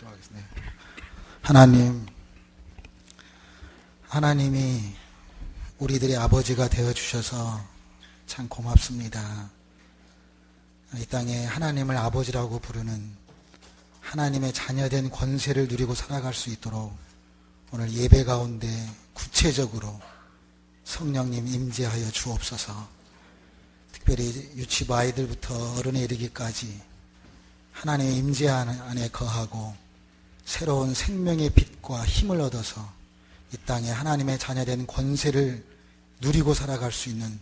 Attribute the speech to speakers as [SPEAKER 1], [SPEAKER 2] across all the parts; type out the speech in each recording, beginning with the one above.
[SPEAKER 1] 기도하겠습니다. 하나님이 우리들의 아버지가 되어주셔서 참 고맙습니다. 이 땅에 하나님을 아버지라고 부르는 하나님의 자녀된 권세를 누리고 살아갈 수 있도록 오늘 예배 가운데 구체적으로 성령님 임재하여 주옵소서. 특별히 유치부 아이들부터 어른에 이르기까지 하나님의 임재 안에 거하고 새로운 생명의 빛과 힘을 얻어서 이 땅에 하나님의 자녀된 권세를 누리고 살아갈 수 있는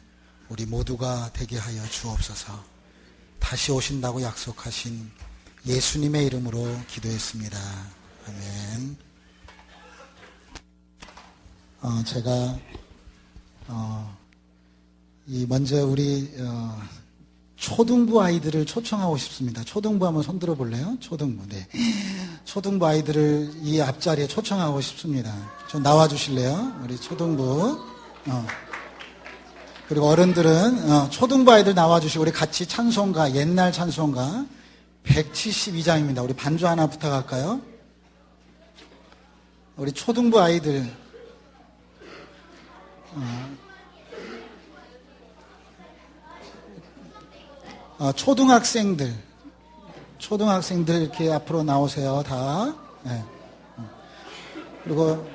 [SPEAKER 1] 우리 모두가 되게 하여 주옵소서. 다시 오신다고 약속하신 예수님의 이름으로 기도했습니다. 아멘. 제가 먼저 우리 초등부 아이들을 초청하고 싶습니다. 초등부 한번 손 들어 볼래요? 초등부. 네. 초등부 아이들을 이 앞자리에 초청하고 싶습니다. 좀 나와 주실래요? 우리 초등부. 그리고 어른들은 초등부 아이들 나와 주시고 우리 같이 찬송가, 옛날 찬송가 172장입니다. 우리 반주 하나 부탁할까요? 우리 초등부 아이들 초등학생들 이렇게 앞으로 나오세요. 다. 네. 그리고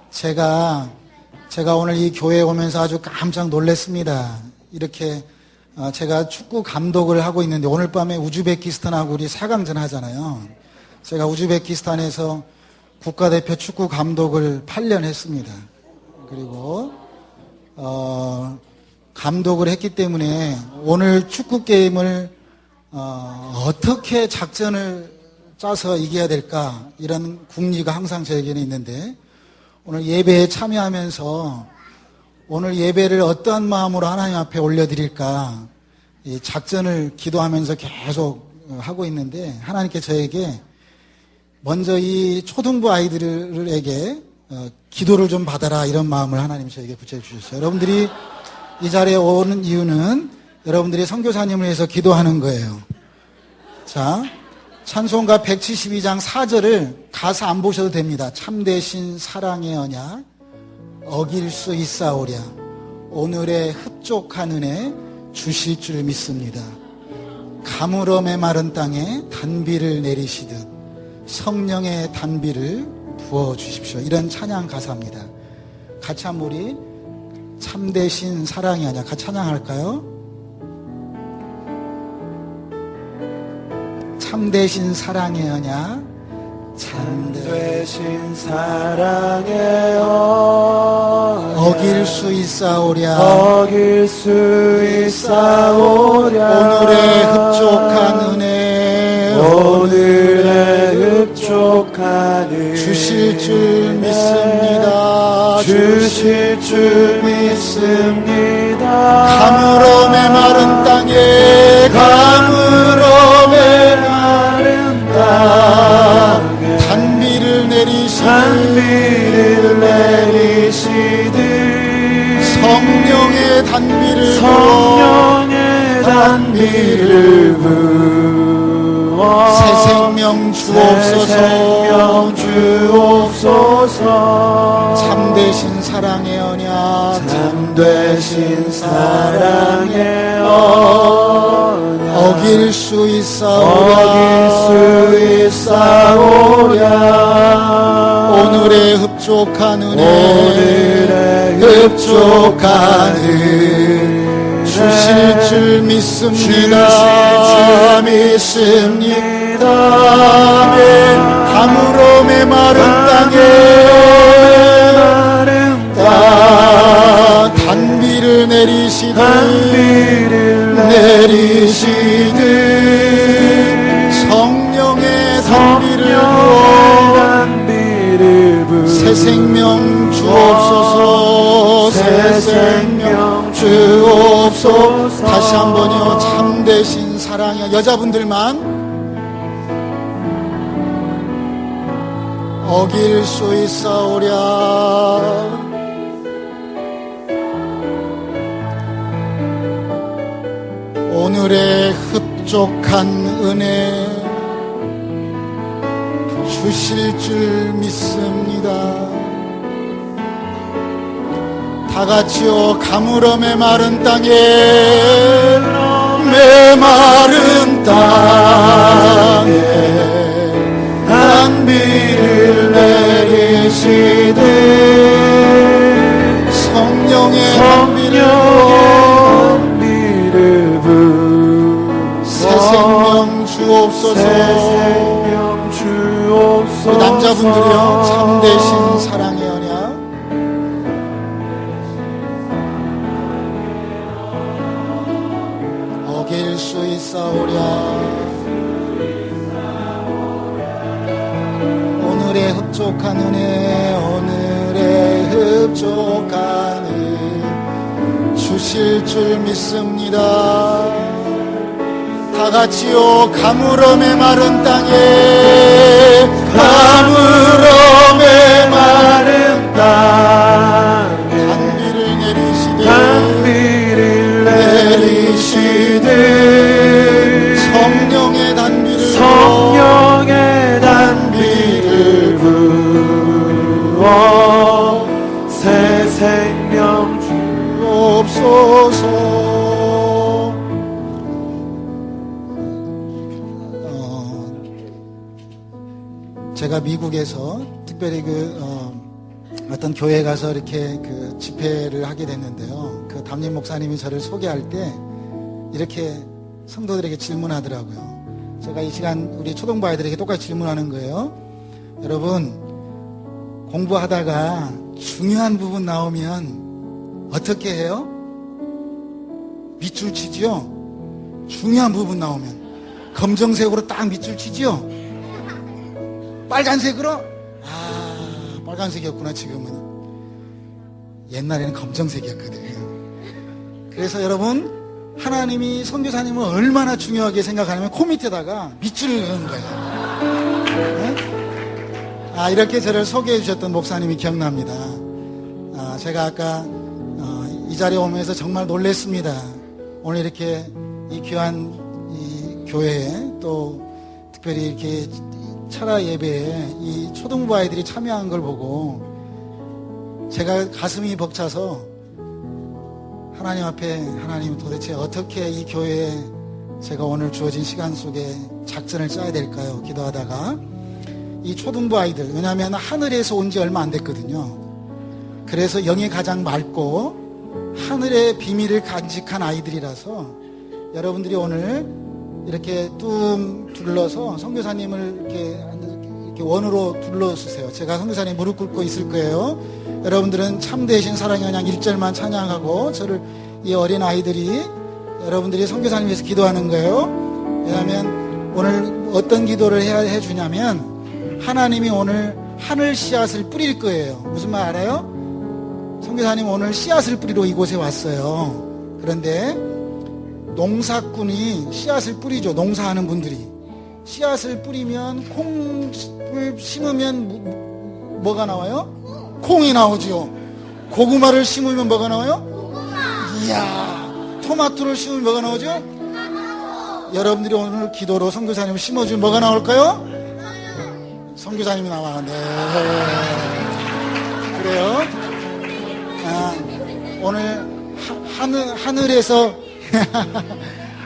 [SPEAKER 1] 제가 오늘 이 교회에 오면서 아주 깜짝 놀랐습니다. 이렇게 제가 축구 감독을 하고 있는데 오늘 밤에 우즈베키스탄하고 우리 4강전 하잖아요. 제가 우즈베키스탄에서 국가대표 축구 감독을 8년 했습니다. 그리고 감독을 했기 때문에 오늘 축구 게임을 어떻게 작전을 짜서 이겨야 될까 이런 궁리가 항상 저에게는 있는데 오늘 예배에 참여하면서 오늘 예배를 어떠한 마음으로 하나님 앞에 올려드릴까 이 작전을 기도하면서 계속 하고 있는데 하나님께 저에게 먼저 이 초등부 아이들에게 기도를 좀 받아라 이런 마음을 하나님이 저에게 붙여주셨어요. 여러분들이 이 자리에 오는 이유는 여러분들이 선교사님을 위해서 기도하는 거예요. 자, 찬송가 172장 4절을 가사 안 보셔도 됩니다. 참되신 사랑의 언약 어길 수 있사오랴 오늘의 흡족한 은혜 주실 줄 믿습니다. 가물어 메마른 땅에 단비를 내리시듯 성령의 단비를 부어주십시오. 이런 찬양 가사입니다. 같이 한번 우리 참되신 사랑이 아니야. 같이 찬양할까요? 참되신 사랑의 언약
[SPEAKER 2] 참되신 사랑의 언약
[SPEAKER 1] 어길 수 있사오랴
[SPEAKER 2] 어길 수 있사오랴
[SPEAKER 1] 오늘의 흡족한 은혜
[SPEAKER 2] 오늘의 흡족한 은혜
[SPEAKER 1] 주실 줄 믿습니다.
[SPEAKER 2] 주실 줄 믿습니다.
[SPEAKER 1] 가물어 메마른 땅에
[SPEAKER 2] 가물어 메마른 땅에
[SPEAKER 1] 단비를 내리시듯 성령의 단비를 부어 새 생명 주옵소서. 참되신 사랑의 언약
[SPEAKER 2] 참되신 사랑의 언약
[SPEAKER 1] 어길 수 있사오랴 오늘의 흡족한 은혜 주실 줄 믿습니다. 가물어 메마른 땅에 단비를 내리시듯 성령의 단비를 부어 새 생명 주옵소서. 새 생명 주옵소서. 다시 한번요. 참되신 사랑의 여자분들만 어길 수 있사오랴 오늘의 흡족한 은혜 주실 줄 믿습니다. 다 같이요. 가물어 메마른 땅에 메마른 땅에
[SPEAKER 2] 단비를 내리시되
[SPEAKER 1] 성령의
[SPEAKER 2] 단비를
[SPEAKER 1] 새 생명 주옵소서.
[SPEAKER 2] 생명 주옵소서.
[SPEAKER 1] 우리 남자분들이요. 참되신 사랑의 언약 어길 수 있사오랴. 오늘의 흡족한 은혜, 오늘의 흡족한 은 주실 줄 믿습니다. 다 같이요. 가물어 메마른 땅에
[SPEAKER 2] 가물어 메마른 땅에
[SPEAKER 1] 단비를 내리시되
[SPEAKER 2] 단비를 내리시되
[SPEAKER 1] 성령의
[SPEAKER 2] 단비를 부어 새 생명
[SPEAKER 1] 주옵소서. 제가 미국에서 특별히 어떤 교회에 가서 이렇게 집회를 하게 됐는데요. 담임 목사님이 저를 소개할 때 이렇게 성도들에게 질문하더라고요. 제가 이 시간 우리 초등부 아이들에게 똑같이 질문하는 거예요. 여러분, 공부하다가 중요한 부분 나오면 어떻게 해요? 밑줄 치지요? 중요한 부분 나오면 검정색으로 딱 밑줄 치지요? 빨간색으로? 빨간색이었구나. 지금은. 옛날에는 검정색이었거든요. 그래서 여러분, 하나님이 선교사님을 얼마나 중요하게 생각하냐면 코 밑에다가 밑줄을 그은 거예요. 네? 이렇게 저를 소개해 주셨던 목사님이 기억납니다. 제가 아까 이 자리에 오면서 정말 놀랐습니다. 오늘 이렇게 이 귀한 이 교회에 또 특별히 이렇게 철야 예배에 이 초등부 아이들이 참여한 걸 보고 제가 가슴이 벅차서 하나님 앞에, 하나님 도대체 어떻게 이 교회에 제가 오늘 주어진 시간 속에 작전을 짜야 될까요? 기도하다가 이 초등부 아이들, 왜냐하면 하늘에서 온 지 얼마 안 됐거든요. 그래서 영이 가장 맑고 하늘의 비밀을 간직한 아이들이라서 여러분들이 오늘 이렇게 뚱 둘러서 선교사님을 이렇게 원으로 둘러주세요. 제가 선교사님 무릎 꿇고 있을 거예요. 여러분들은 참되신 사랑의 언약 1절만 찬양하고 저를 이 어린 아이들이 여러분들이 선교사님 위해서 기도하는 거예요. 왜냐하면 오늘 어떤 기도를 해 주냐면 하나님이 오늘 하늘 씨앗을 뿌릴 거예요. 무슨 말 알아요? 선교사님 오늘 씨앗을 뿌리러 이곳에 왔어요. 그런데 농사꾼이 씨앗을 뿌리죠. 농사하는 분들이 씨앗을 뿌리면 콩을 심으면 뭐가 나와요? 콩이 나오죠. 고구마를 심으면 뭐가 나와요? 이야, 토마토를 심으면 뭐가 나오죠? 여러분들이 오늘 기도로 선교사님을 심어주면 뭐가 나올까요? 선교사님이 나와. 네. 그래요. 오늘 하늘에서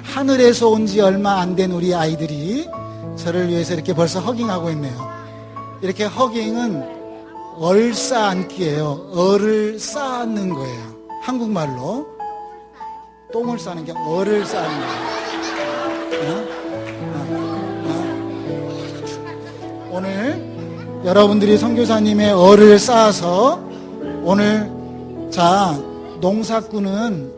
[SPEAKER 1] 하늘에서 온 지 얼마 안 된 우리 아이들이 저를 위해서 이렇게 벌써 허깅하고 있네요. 이렇게 허깅은 얼쌓기예요. 얼을 쌓는 거예요. 한국말로 똥을 싸는 게 얼을 쌓는 거예요. 오늘 여러분들이 선교사님의 얼을 쌓아서 오늘 농사꾼은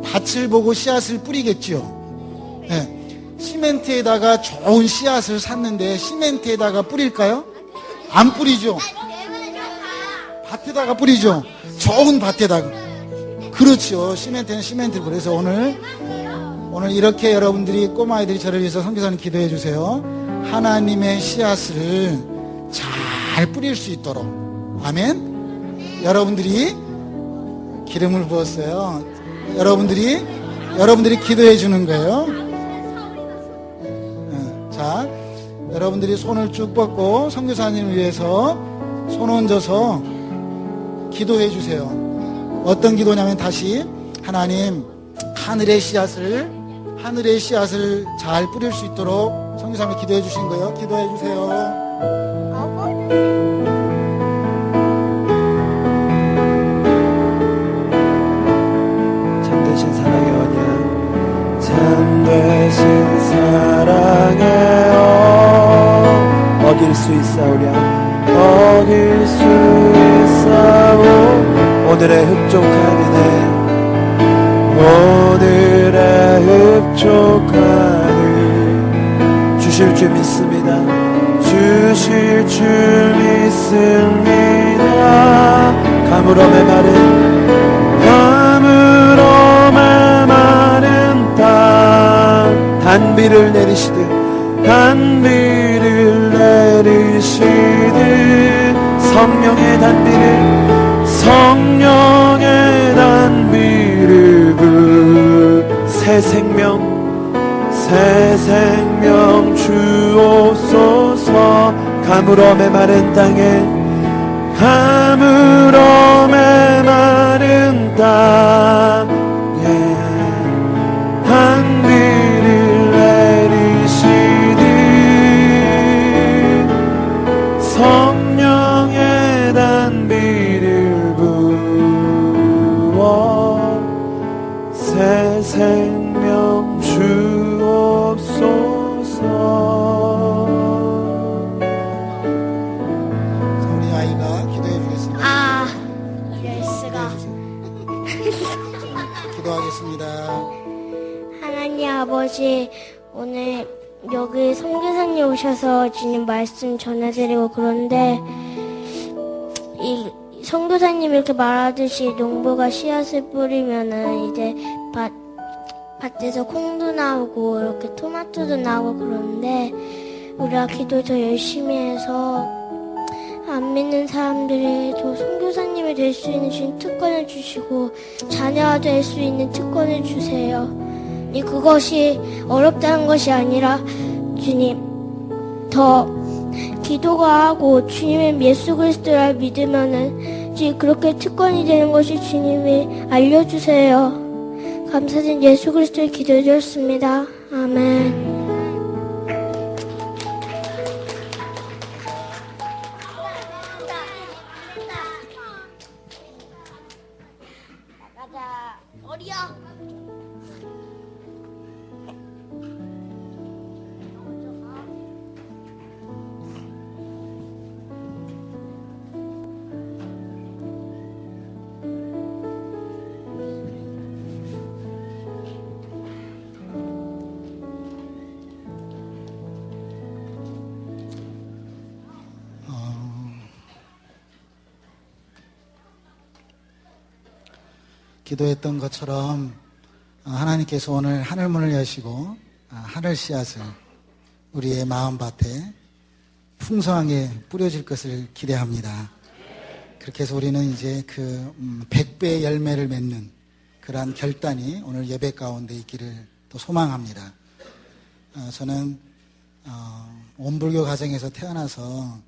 [SPEAKER 1] 밭을 보고 씨앗을 뿌리겠죠. 네. 시멘트에다가 좋은 씨앗을 샀는데 시멘트에다가 뿌릴까요? 안 뿌리죠. 밭에다가 뿌리죠. 좋은 밭에다가. 그렇죠. 시멘트는 시멘트를. 그래서 오늘 이렇게 여러분들이 꼬마아이들이 저를 위해서 선교사님 기도해 주세요. 하나님의 씨앗을 잘 뿌릴 수 있도록. 아멘. 여러분들이 기름을 부었어요. 여러분들이 기도해 주는 거예요. 자, 여러분들이 손을 쭉 뻗고 선교사님을 위해서 손 얹어서 기도해 주세요. 어떤 기도냐면 다시 하나님 하늘의 씨앗을 잘 뿌릴 수 있도록 선교사님이 기도해 주신 거예요. 기도해 주세요.
[SPEAKER 2] 참되신 사랑의 언약 참되신 사랑의 어길 수 있사오랴 어길 수 있사오 오늘의 흡족한 은혜 오늘의 흡족한 은 주실 줄 믿습니다 주실 줄 믿습니다 가물어 메마른 땅 단비를 내리시듯 성령의 단비를 새 생명 주옵소서 가물어 메마른 땅에 단비를 내리시듯 성령의 단비를 부어 새 생명 주옵소서.
[SPEAKER 1] 우리 아이가 기도해 주겠습니다.
[SPEAKER 3] 이럴 수가.
[SPEAKER 1] 기도하겠습니다.
[SPEAKER 3] 하나님 아버지, 오늘 여기 선교사님 오셔서 주님 말씀 전해드리고 그런데 이 선교사님 이렇게 말하듯이 농부가 씨앗을 뿌리면은 이제 밭에서 콩도 나오고 이렇게 토마토도 나오고 그러는데 우리가 기도 더 열심히 해서 안 믿는 사람들이 더 선교사님이 될 수 있는 주님 특권을 주시고 자녀가 될 수 있는 특권을 주세요. 그것이 어렵다는 것이 아니라 주님 더 기도가 하고 주님의 예수 그리스도를 믿으면은 주님 그렇게 특권이 되는 것이 주님이 알려주세요. 감사드린 예수 그리스도의 기도해 주었습니다. 아멘. 나가자. 어디야?
[SPEAKER 1] 기도했던 것처럼 하나님께서 오늘 하늘문을 여시고 하늘 씨앗을 우리의 마음밭에 풍성하게 뿌려질 것을 기대합니다. 그렇게 해서 우리는 이제 그 100배의 열매를 맺는 그러한 결단이 오늘 예배 가운데 있기를 또 소망합니다. 저는 온불교 가정에서 태어나서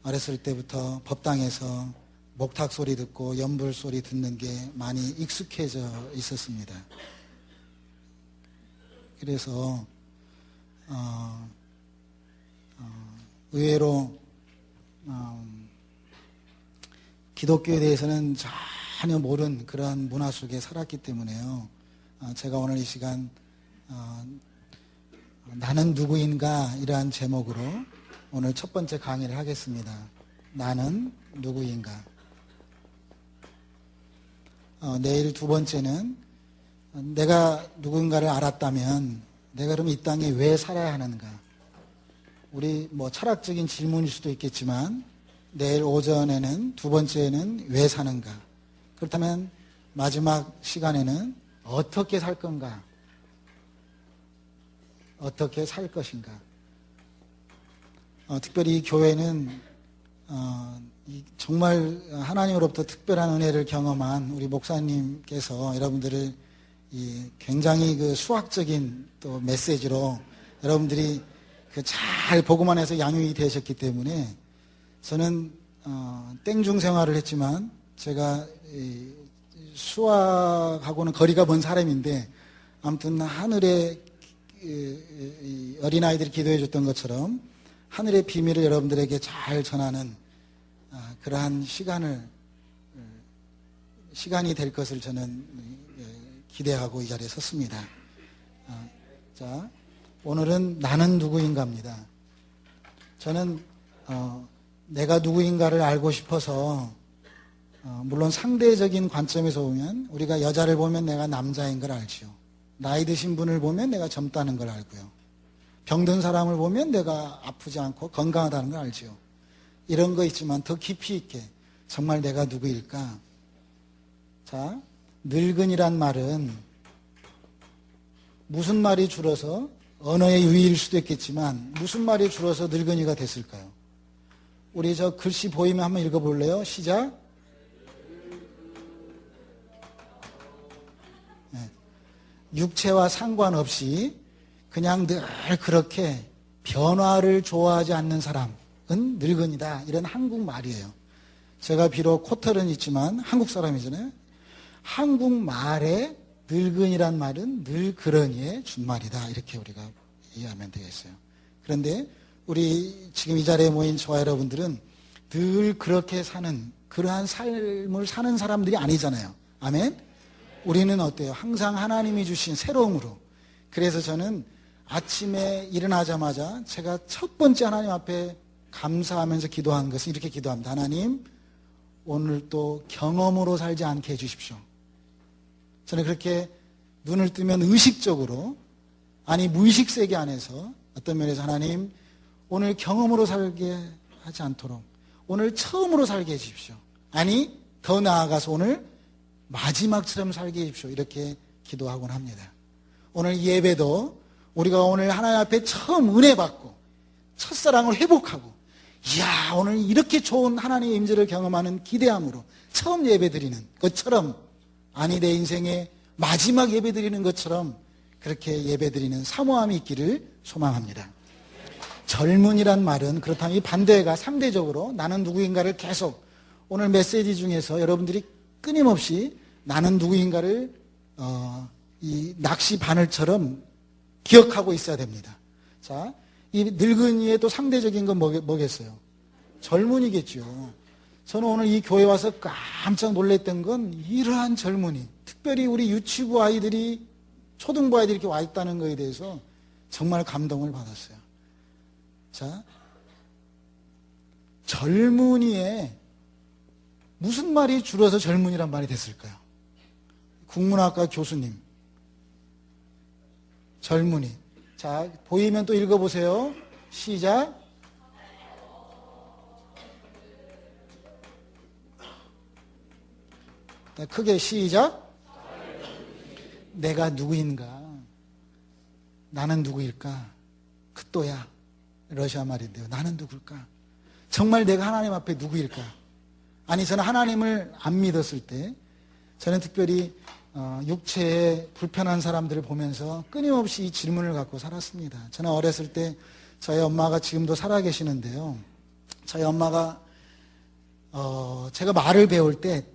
[SPEAKER 1] 어렸을 때부터 법당에서 목탁 소리 듣고 연불 소리 듣는 게 많이 익숙해져 있었습니다. 그래서 의외로 기독교에 대해서는 전혀 모르는 그러한 문화 속에 살았기 때문에요. 제가 오늘 이 시간 나는 누구인가 이러한 제목으로 오늘 첫 번째 강의를 하겠습니다. 나는 누구인가. 내일 두 번째는 내가 누군가를 알았다면 내가 그럼 이 땅에 왜 살아야 하는가. 우리 철학적인 질문일 수도 있겠지만 내일 오전에는 두 번째는 왜 사는가. 그렇다면 마지막 시간에는 어떻게 살 건가. 어떻게 살 것인가. 특별히 이 교회는 정말 하나님으로부터 특별한 은혜를 경험한 우리 목사님께서 여러분들을 굉장히 수학적인 또 메시지로 여러분들이 그 잘 보고만 해서 양육이 되셨기 때문에 저는 땡중 생활을 했지만 제가 수학하고는 거리가 먼 사람인데 아무튼 하늘의 어린아이들이 기도해 줬던 것처럼 하늘의 비밀을 여러분들에게 잘 전하는 그러한 시간이 될 것을 저는 기대하고 이 자리에 섰습니다. 자, 오늘은 나는 누구인가입니다. 저는 내가 누구인가를 알고 싶어서 물론 상대적인 관점에서 보면 우리가 여자를 보면 내가 남자인 걸 알지요. 나이 드신 분을 보면 내가 젊다는 걸 알고요. 병든 사람을 보면 내가 아프지 않고 건강하다는 걸 알지요. 이런 거 있지만 더 깊이 있게 정말 내가 누구일까? 자, 늙은이란 말은 무슨 말이 줄어서 언어의 유의일 수도 있겠지만 무슨 말이 줄어서 늙은이가 됐을까요? 우리 저 글씨 보이면 한번 읽어볼래요? 시작. 네. 육체와 상관없이 그냥 늘 그렇게 변화를 좋아하지 않는 사람은 늙은이다. 이런 한국말이에요. 제가 비록 코털은 있지만 한국 사람이잖아요. 한국말에 늙은이란 말은 늘 그러니의 준말이다. 이렇게 우리가 이해하면 되겠어요. 그런데 우리 지금 이 자리에 모인 저와 여러분들은 늘 그렇게 사는 그러한 삶을 사는 사람들이 아니잖아요. 아멘? 우리는 어때요? 항상 하나님이 주신 새로움으로. 그래서 저는 아침에 일어나자마자 제가 첫 번째 하나님 앞에 감사하면서 기도한 것은 이렇게 기도합니다. 하나님, 오늘 또 경험으로 살지 않게 해주십시오. 저는 그렇게 눈을 뜨면 의식적으로, 아니 무의식 세계 안에서 어떤 면에서 하나님, 오늘 경험으로 살게 하지 않도록 오늘 처음으로 살게 해주십시오. 아니 더 나아가서 오늘 마지막처럼 살게 해주십시오. 이렇게 기도하곤 합니다. 오늘 예배도 우리가 오늘 하나님 앞에 처음 은혜 받고 첫사랑을 회복하고 이야 오늘 이렇게 좋은 하나님의 임재를 경험하는 기대함으로 처음 예배 드리는 것처럼, 아니 내 인생의 마지막 예배 드리는 것처럼 그렇게 예배 드리는 사모함이 있기를 소망합니다. 젊은이란 말은 그렇다면 이 반대가 상대적으로 나는 누구인가를 계속 오늘 메시지 중에서 여러분들이 끊임없이 나는 누구인가를 이 낚시 바늘처럼 기억하고 있어야 됩니다. 자, 이 늙은이의 또 상대적인 건 뭐겠어요? 젊은이겠죠. 저는 오늘 이 교회 와서 깜짝 놀랐던 건 이러한 젊은이, 특별히 우리 유치부 아이들이, 초등부 아이들이 이렇게 와 있다는 것에 대해서 정말 감동을 받았어요. 자, 젊은이에 무슨 말이 줄어서 젊은이란 말이 됐을까요? 국문학과 교수님. 젊은이. 자, 보이면 또 읽어보세요. 시작. 크게 시작. 내가 누구인가? 나는 누구일까? 그또야. 러시아 말인데요. 나는 누굴까? 정말 내가 하나님 앞에 누구일까? 아니, 저는 하나님을 안 믿었을 때, 저는 특별히 육체에 불편한 사람들을 보면서 끊임없이 이 질문을 갖고 살았습니다. 저는 어렸을 때 저희 엄마가 지금도 살아계시는데요. 저희 엄마가 제가 말을 배울 때,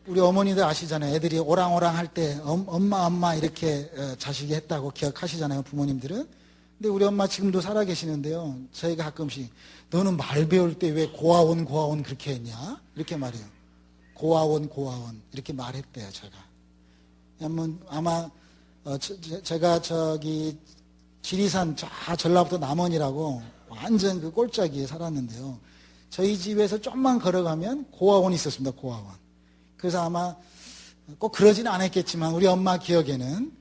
[SPEAKER 1] 우리 어머니들 아시잖아요. 애들이 오랑오랑 할 때 엄마 이렇게 자식이 했다고 기억하시잖아요. 부모님들은. 근데 우리 엄마 지금도 살아계시는데요. 저희가 가끔씩 너는 말 배울 때 왜 고아원 그렇게 했냐? 이렇게 말해요. 고아원 이렇게 말했대요. 제가. 아마 제가 저기 지리산 전라북도 남원이라고 완전 그 꼴짜기에 살았는데요. 저희 집에서 좀만 걸어가면 고아원이 있었습니다. 고아원. 그래서 아마 꼭 그러지는 않았겠지만 우리 엄마 기억에는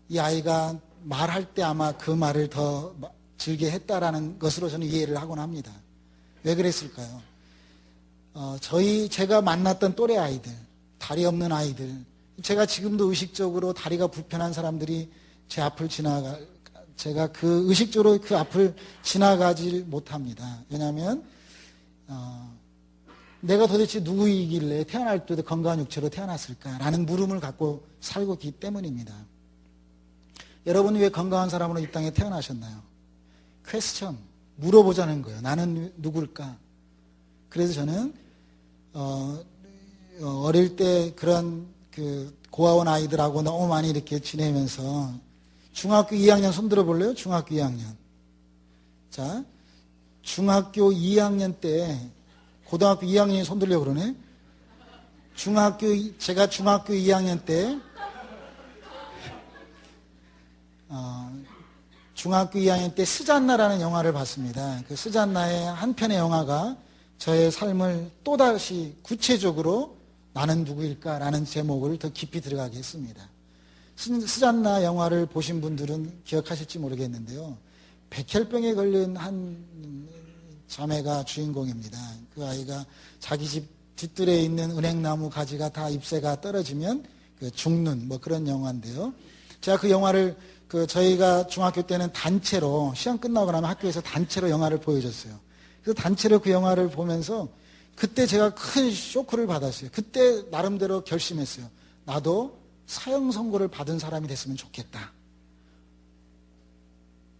[SPEAKER 1] 이 아이가 말할 때 아마 그 말을 더 즐겨 했다라는 것으로 저는 이해를 하곤 합니다. 왜 그랬을까요? 제가 만났던 또래 아이들, 다리 없는 아이들, 제가 지금도 의식적으로 다리가 불편한 사람들이 제 앞을 제가 의식적으로 그 앞을 지나가질 못합니다. 왜냐하면 내가 도대체 누구이길래 태어날 때도 건강한 육체로 태어났을까라는 물음을 갖고 살고 있기 때문입니다. 여러분이 왜 건강한 사람으로 이 땅에 태어나셨나요? 퀘스천, 물어보자는 거예요. 나는 누굴까? 그래서 저는 어릴 때 그런 그 고아원 아이들하고 너무 많이 이렇게 지내면서 중학교 2학년 손 들어볼래요? 중학교 2학년. 자, 중학교 2학년 때 고등학교 2학년이 손 들려고 그러네. 제가 중학교 2학년 때 중학교 2학년 때 스잔나라는 영화를 봤습니다. 그 스잔나의 한 편의 영화가 저의 삶을 또다시 구체적으로 나는 누구일까라는 제목을 더 깊이 들어가게 했습니다. 스잔나 영화를 보신 분들은 기억하실지 모르겠는데요. 백혈병에 걸린 한 자매가 주인공입니다. 그 아이가 자기 집 뒷뜰에 있는 은행나무 가지가 다 잎새가 떨어지면 죽는 그런 영화인데요. 제가 그 영화를 저희가 중학교 때는 단체로 시험 끝나고 나면 학교에서 단체로 영화를 보여줬어요. 그래서 단체로 그 영화를 보면서 그때 제가 큰 쇼크를 받았어요. 그때 나름대로 결심했어요. 나도 사형 선고를 받은 사람이 됐으면 좋겠다.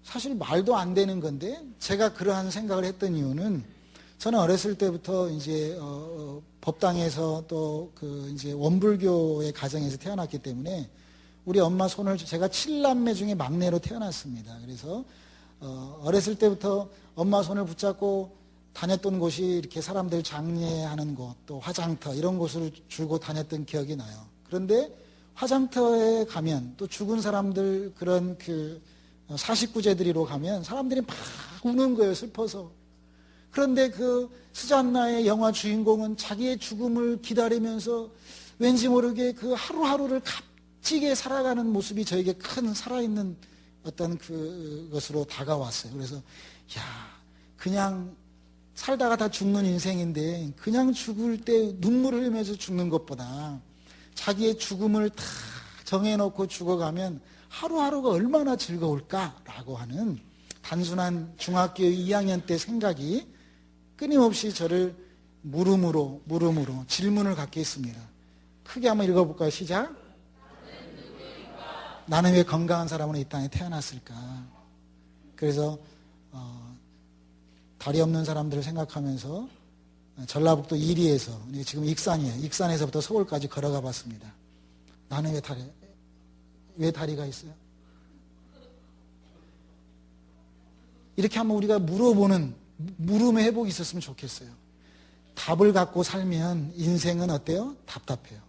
[SPEAKER 1] 사실 말도 안 되는 건데 제가 그러한 생각을 했던 이유는 저는 어렸을 때부터 이제 법당에서 또 이제 원불교의 가정에서 태어났기 때문에 우리 엄마 손을 제가 7남매 중에 막내로 태어났습니다. 그래서 어렸을 때부터 엄마 손을 붙잡고 다녔던 곳이 이렇게 사람들 장례하는 곳, 또 화장터 이런 곳을 줄고 다녔던 기억이 나요. 그런데 화장터에 가면 또 죽은 사람들 그런 49제들이로 가면 사람들이 막 우는 거예요, 슬퍼서. 그런데 그 스잔나의 영화 주인공은 자기의 죽음을 기다리면서 왠지 모르게 그 하루하루를 값지게 살아가는 모습이 저에게 큰 살아있는 어떤 그것으로 다가왔어요. 그래서 그냥 살다가 다 죽는 인생인데 그냥 죽을 때 눈물을 흘리면서 죽는 것보다 자기의 죽음을 다 정해놓고 죽어가면 하루하루가 얼마나 즐거울까라고 하는 단순한 중학교 2학년 때 생각이 끊임없이 저를 물음으로 질문을 갖게 했습니다. 크게 한번 읽어볼까요? 시작. 나는 왜 건강한 사람으로 이 땅에 태어났을까? 그래서 다리 없는 사람들을 생각하면서 전라북도 이리에서 지금 익산이에요. 익산에서부터 서울까지 걸어가 봤습니다. 나는 왜 다리가 있어요? 이렇게 한번 우리가 물음의 회복이 있었으면 좋겠어요. 답을 갖고 살면 인생은 어때요? 답답해요.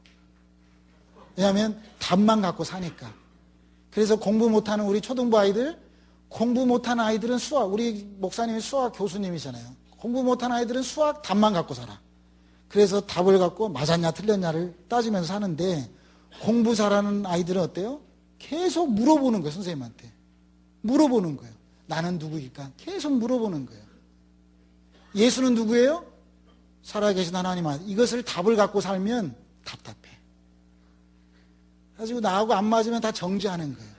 [SPEAKER 1] 왜냐하면 답만 갖고 사니까. 그래서 공부 못하는 우리 초등부 아이들, 공부 못하는 아이들은 수학, 우리 목사님이 수학 교수님이잖아요. 공부 못하는 아이들은 수학 답만 갖고 살아. 그래서 답을 갖고 맞았냐 틀렸냐를 따지면서 사는데 공부 잘하는 아이들은 어때요? 계속 물어보는 거예요, 선생님한테. 물어보는 거예요. 나는 누구일까? 계속 물어보는 거예요. 예수는 누구예요? 살아계신 하나님 아들. 이것을 답을 갖고 살면 답답해. 가지고 나하고 안 맞으면 다 정지하는 거예요.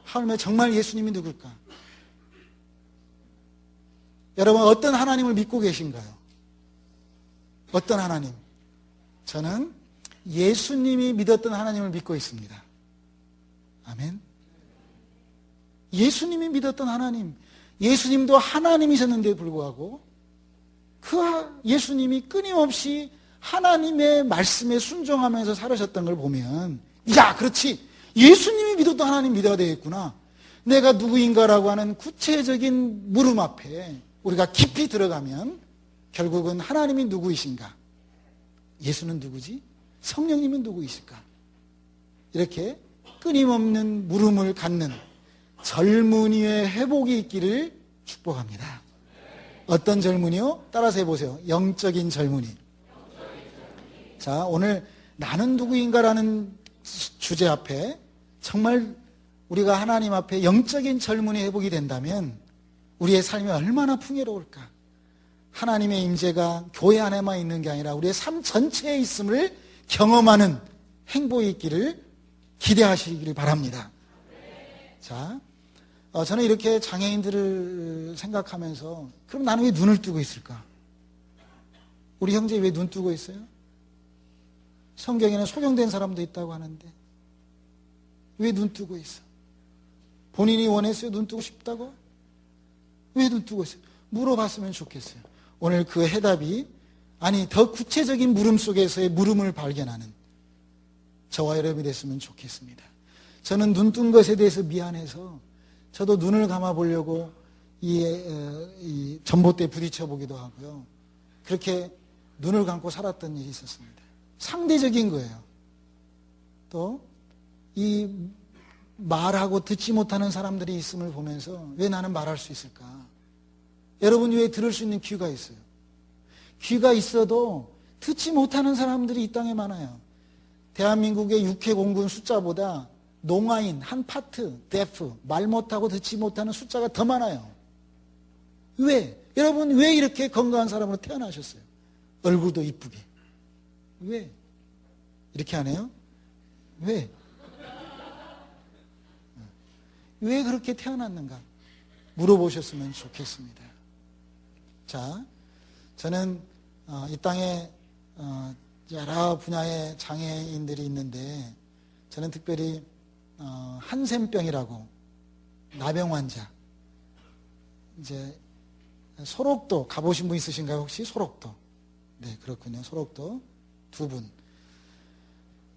[SPEAKER 1] 하물며 정말 예수님이 누굴까? 여러분 어떤 하나님을 믿고 계신가요? 어떤 하나님? 저는 예수님이 믿었던 하나님을 믿고 있습니다. 아멘. 예수님이 믿었던 하나님, 예수님도 하나님이셨는데 불구하고 그 예수님이 끊임없이 하나님의 말씀에 순종하면서 살으셨던 걸 보면 그렇지, 예수님이 믿었던 하나님 믿어야 되겠구나. 내가 누구인가라고 하는 구체적인 물음 앞에 우리가 깊이 들어가면 결국은 하나님이 누구이신가? 예수는 누구지? 성령님은 누구이실까? 이렇게 끊임없는 물음을 갖는 젊은이의 회복이 있기를 축복합니다. 어떤 젊은이요? 따라서 해보세요. 영적인 젊은이. 자, 오늘 나는 누구인가라는 주제 앞에 정말 우리가 하나님 앞에 영적인 젊은이 회복이 된다면 우리의 삶이 얼마나 풍요로울까? 하나님의 임재가 교회 안에만 있는 게 아니라 우리의 삶 전체에 있음을 경험하는 행복이 있기를 기대하시기를 바랍니다. 자, 저는 이렇게 장애인들을 생각하면서 그럼 나는 왜 눈을 뜨고 있을까? 우리 형제 왜 눈 뜨고 있어요? 성경에는 소경된 사람도 있다고 하는데 왜 눈 뜨고 있어? 본인이 원했어요? 눈 뜨고 싶다고? 왜 눈 뜨고 있어요? 물어봤으면 좋겠어요. 오늘 그 해답이, 아니 더 구체적인 물음 속에서의 물음을 발견하는 저와 여러분이 됐으면 좋겠습니다. 저는 눈 뜬 것에 대해서 미안해서 저도 눈을 감아 보려고 이 전봇대에 부딪혀 보기도 하고요. 그렇게 눈을 감고 살았던 일이 있었습니다. 상대적인 거예요. 또 이 말하고 듣지 못하는 사람들이 있음을 보면서 왜 나는 말할 수 있을까? 여러분 왜 들을 수 있는 귀가 있어요? 귀가 있어도 듣지 못하는 사람들이 이 땅에 많아요. 대한민국의 육해 공군 숫자보다 농아인 한 파트, 데프, 말 못하고 듣지 못하는 숫자가 더 많아요. 왜? 여러분 왜 이렇게 건강한 사람으로 태어나셨어요? 얼굴도 이쁘게. 왜? 이렇게 하네요? 왜? 왜 그렇게 태어났는가? 물어보셨으면 좋겠습니다. 자, 저는 이 땅에 여러 분야의 장애인들이 있는데 저는 특별히 한센병이라고 나병 환자, 이제 소록도 가보신 분 있으신가요? 혹시 소록도? 네, 그렇군요. 소록도 두 분.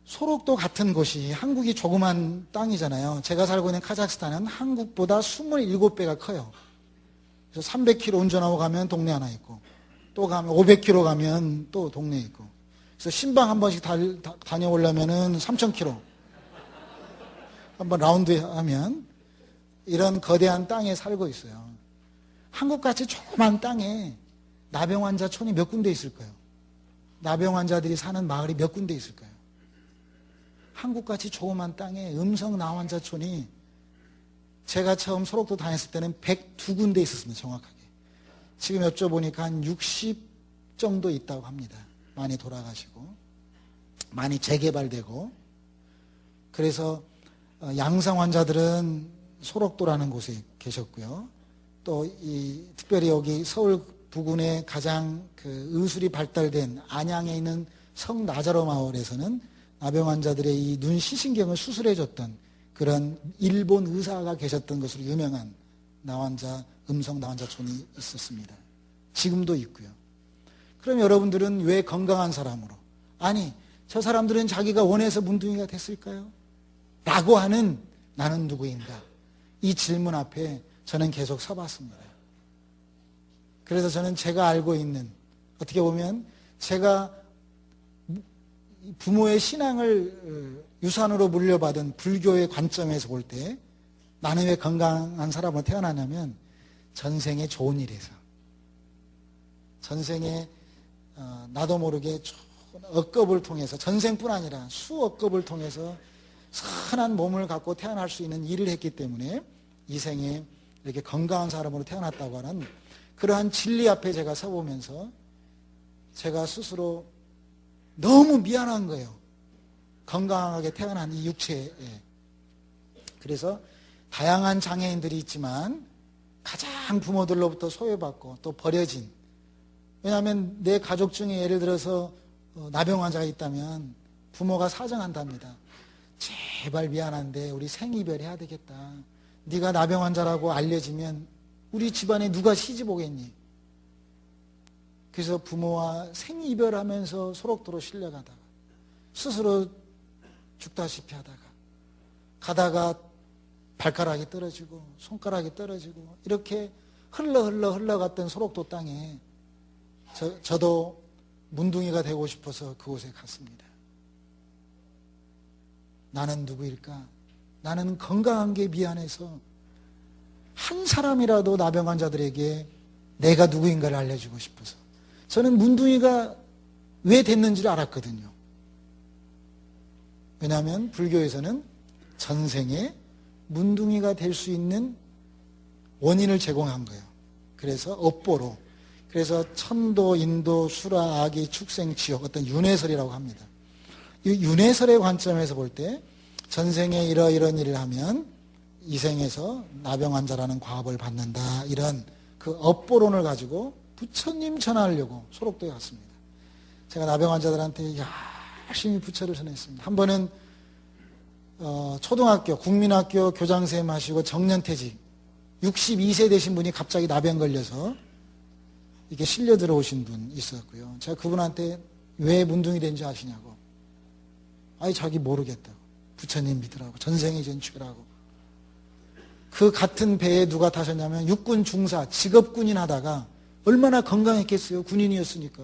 [SPEAKER 1] 소록도 같은 곳이, 한국이 조그만 땅이잖아요. 제가 살고 있는 카자흐스탄은 한국보다 27배가 커요. 그래서 300km 운전하고 가면 동네 하나 있고, 또 가면 500km 가면 또 동네 있고, 그래서 신방 한 번씩 다녀오려면은 3000km 한번 라운드 하면 이런 거대한 땅에 살고 있어요. 한국같이 조그만 땅에 나병 환자촌이 몇 군데 있을까요? 나병 환자들이 사는 마을이 몇 군데 있을까요? 한국같이 조그만 땅에 음성 나환자촌이 제가 처음 소록도 다녔을 때는 102군데 있었습니다. 정확하게. 지금 여쭤보니까 한 60 정도 있다고 합니다. 많이 돌아가시고 많이 재개발되고. 그래서 양성 환자들은 소록도라는 곳에 계셨고요. 또 특별히 여기 서울 부근에 가장 그 의술이 발달된 안양에 있는 성나자로 마을에서는 나병 환자들의 이 눈 시신경을 수술해줬던 그런 일본 의사가 계셨던 것으로 유명한 나환자, 음성 나환자촌이 있었습니다. 지금도 있고요. 그럼 여러분들은 왜 건강한 사람으로, 아니 저 사람들은 자기가 원해서 문둥이가 됐을까요? 라고 하는 나는 누구인가? 이 질문 앞에 저는 계속 서봤습니다. 그래서 저는 제가 알고 있는, 어떻게 보면 제가 부모의 신앙을 유산으로 물려받은 불교의 관점에서 볼 때 나는 왜 건강한 사람으로 태어나냐면 전생에 좋은 일에서, 전생에 나도 모르게 억겁을 통해서, 전생뿐 아니라 수억겁을 통해서 선한 몸을 갖고 태어날 수 있는 일을 했기 때문에 이 생에 이렇게 건강한 사람으로 태어났다고 하는 그러한 진리 앞에 제가 서보면서 제가 스스로 너무 미안한 거예요. 건강하게 태어난 이 육체에. 그래서 다양한 장애인들이 있지만 가장 부모들로부터 소외받고 또 버려진, 왜냐하면 내 가족 중에 예를 들어서 나병 환자가 있다면 부모가 사정한답니다. 제발 미안한데 우리 생이별해야 되겠다. 네가 나병 환자라고 알려지면 우리 집안에 누가 시집 오겠니? 그래서 부모와 생이별하면서 소록도로 실려가다가 스스로 죽다시피 하다가 가다가 발가락이 떨어지고 손가락이 떨어지고 이렇게 흘러갔던 소록도 땅에 저도 문둥이가 되고 싶어서 그곳에 갔습니다. 나는 누구일까? 나는 건강한 게 미안해서 한 사람이라도 나병 환자들에게 내가 누구인가를 알려주고 싶어서 저는 문둥이가 왜 됐는지를 알았거든요. 왜냐하면 불교에서는 전생에 문둥이가 될 수 있는 원인을 제공한 거예요. 그래서 업보로, 그래서 천도, 인도, 수라, 아기, 축생, 지옥, 어떤 윤회설이라고 합니다. 이 윤회설의 관점에서 볼 때 전생에 이런 일을 하면 이 생에서 나병 환자라는 과업을 받는다, 이런 그 업보론을 가지고 부처님 전하려고 소록도에 갔습니다. 제가 나병 환자들한테 열심히 부처를 전했습니다. 한 번은 초등학교, 국민학교 교장선생님 하시고 정년퇴직, 62세 되신 분이 갑자기 나병 걸려서 이렇게 실려 들어오신 분 있었고요. 제가 그분한테 왜 문둥이 된지 아시냐고. 아니 자기 모르겠다고. 부처님 믿으라고. 전생에 전취라고. 그 같은 배에 누가 타셨냐면 육군 중사, 직업군인 하다가 얼마나 건강했겠어요. 군인이었으니까.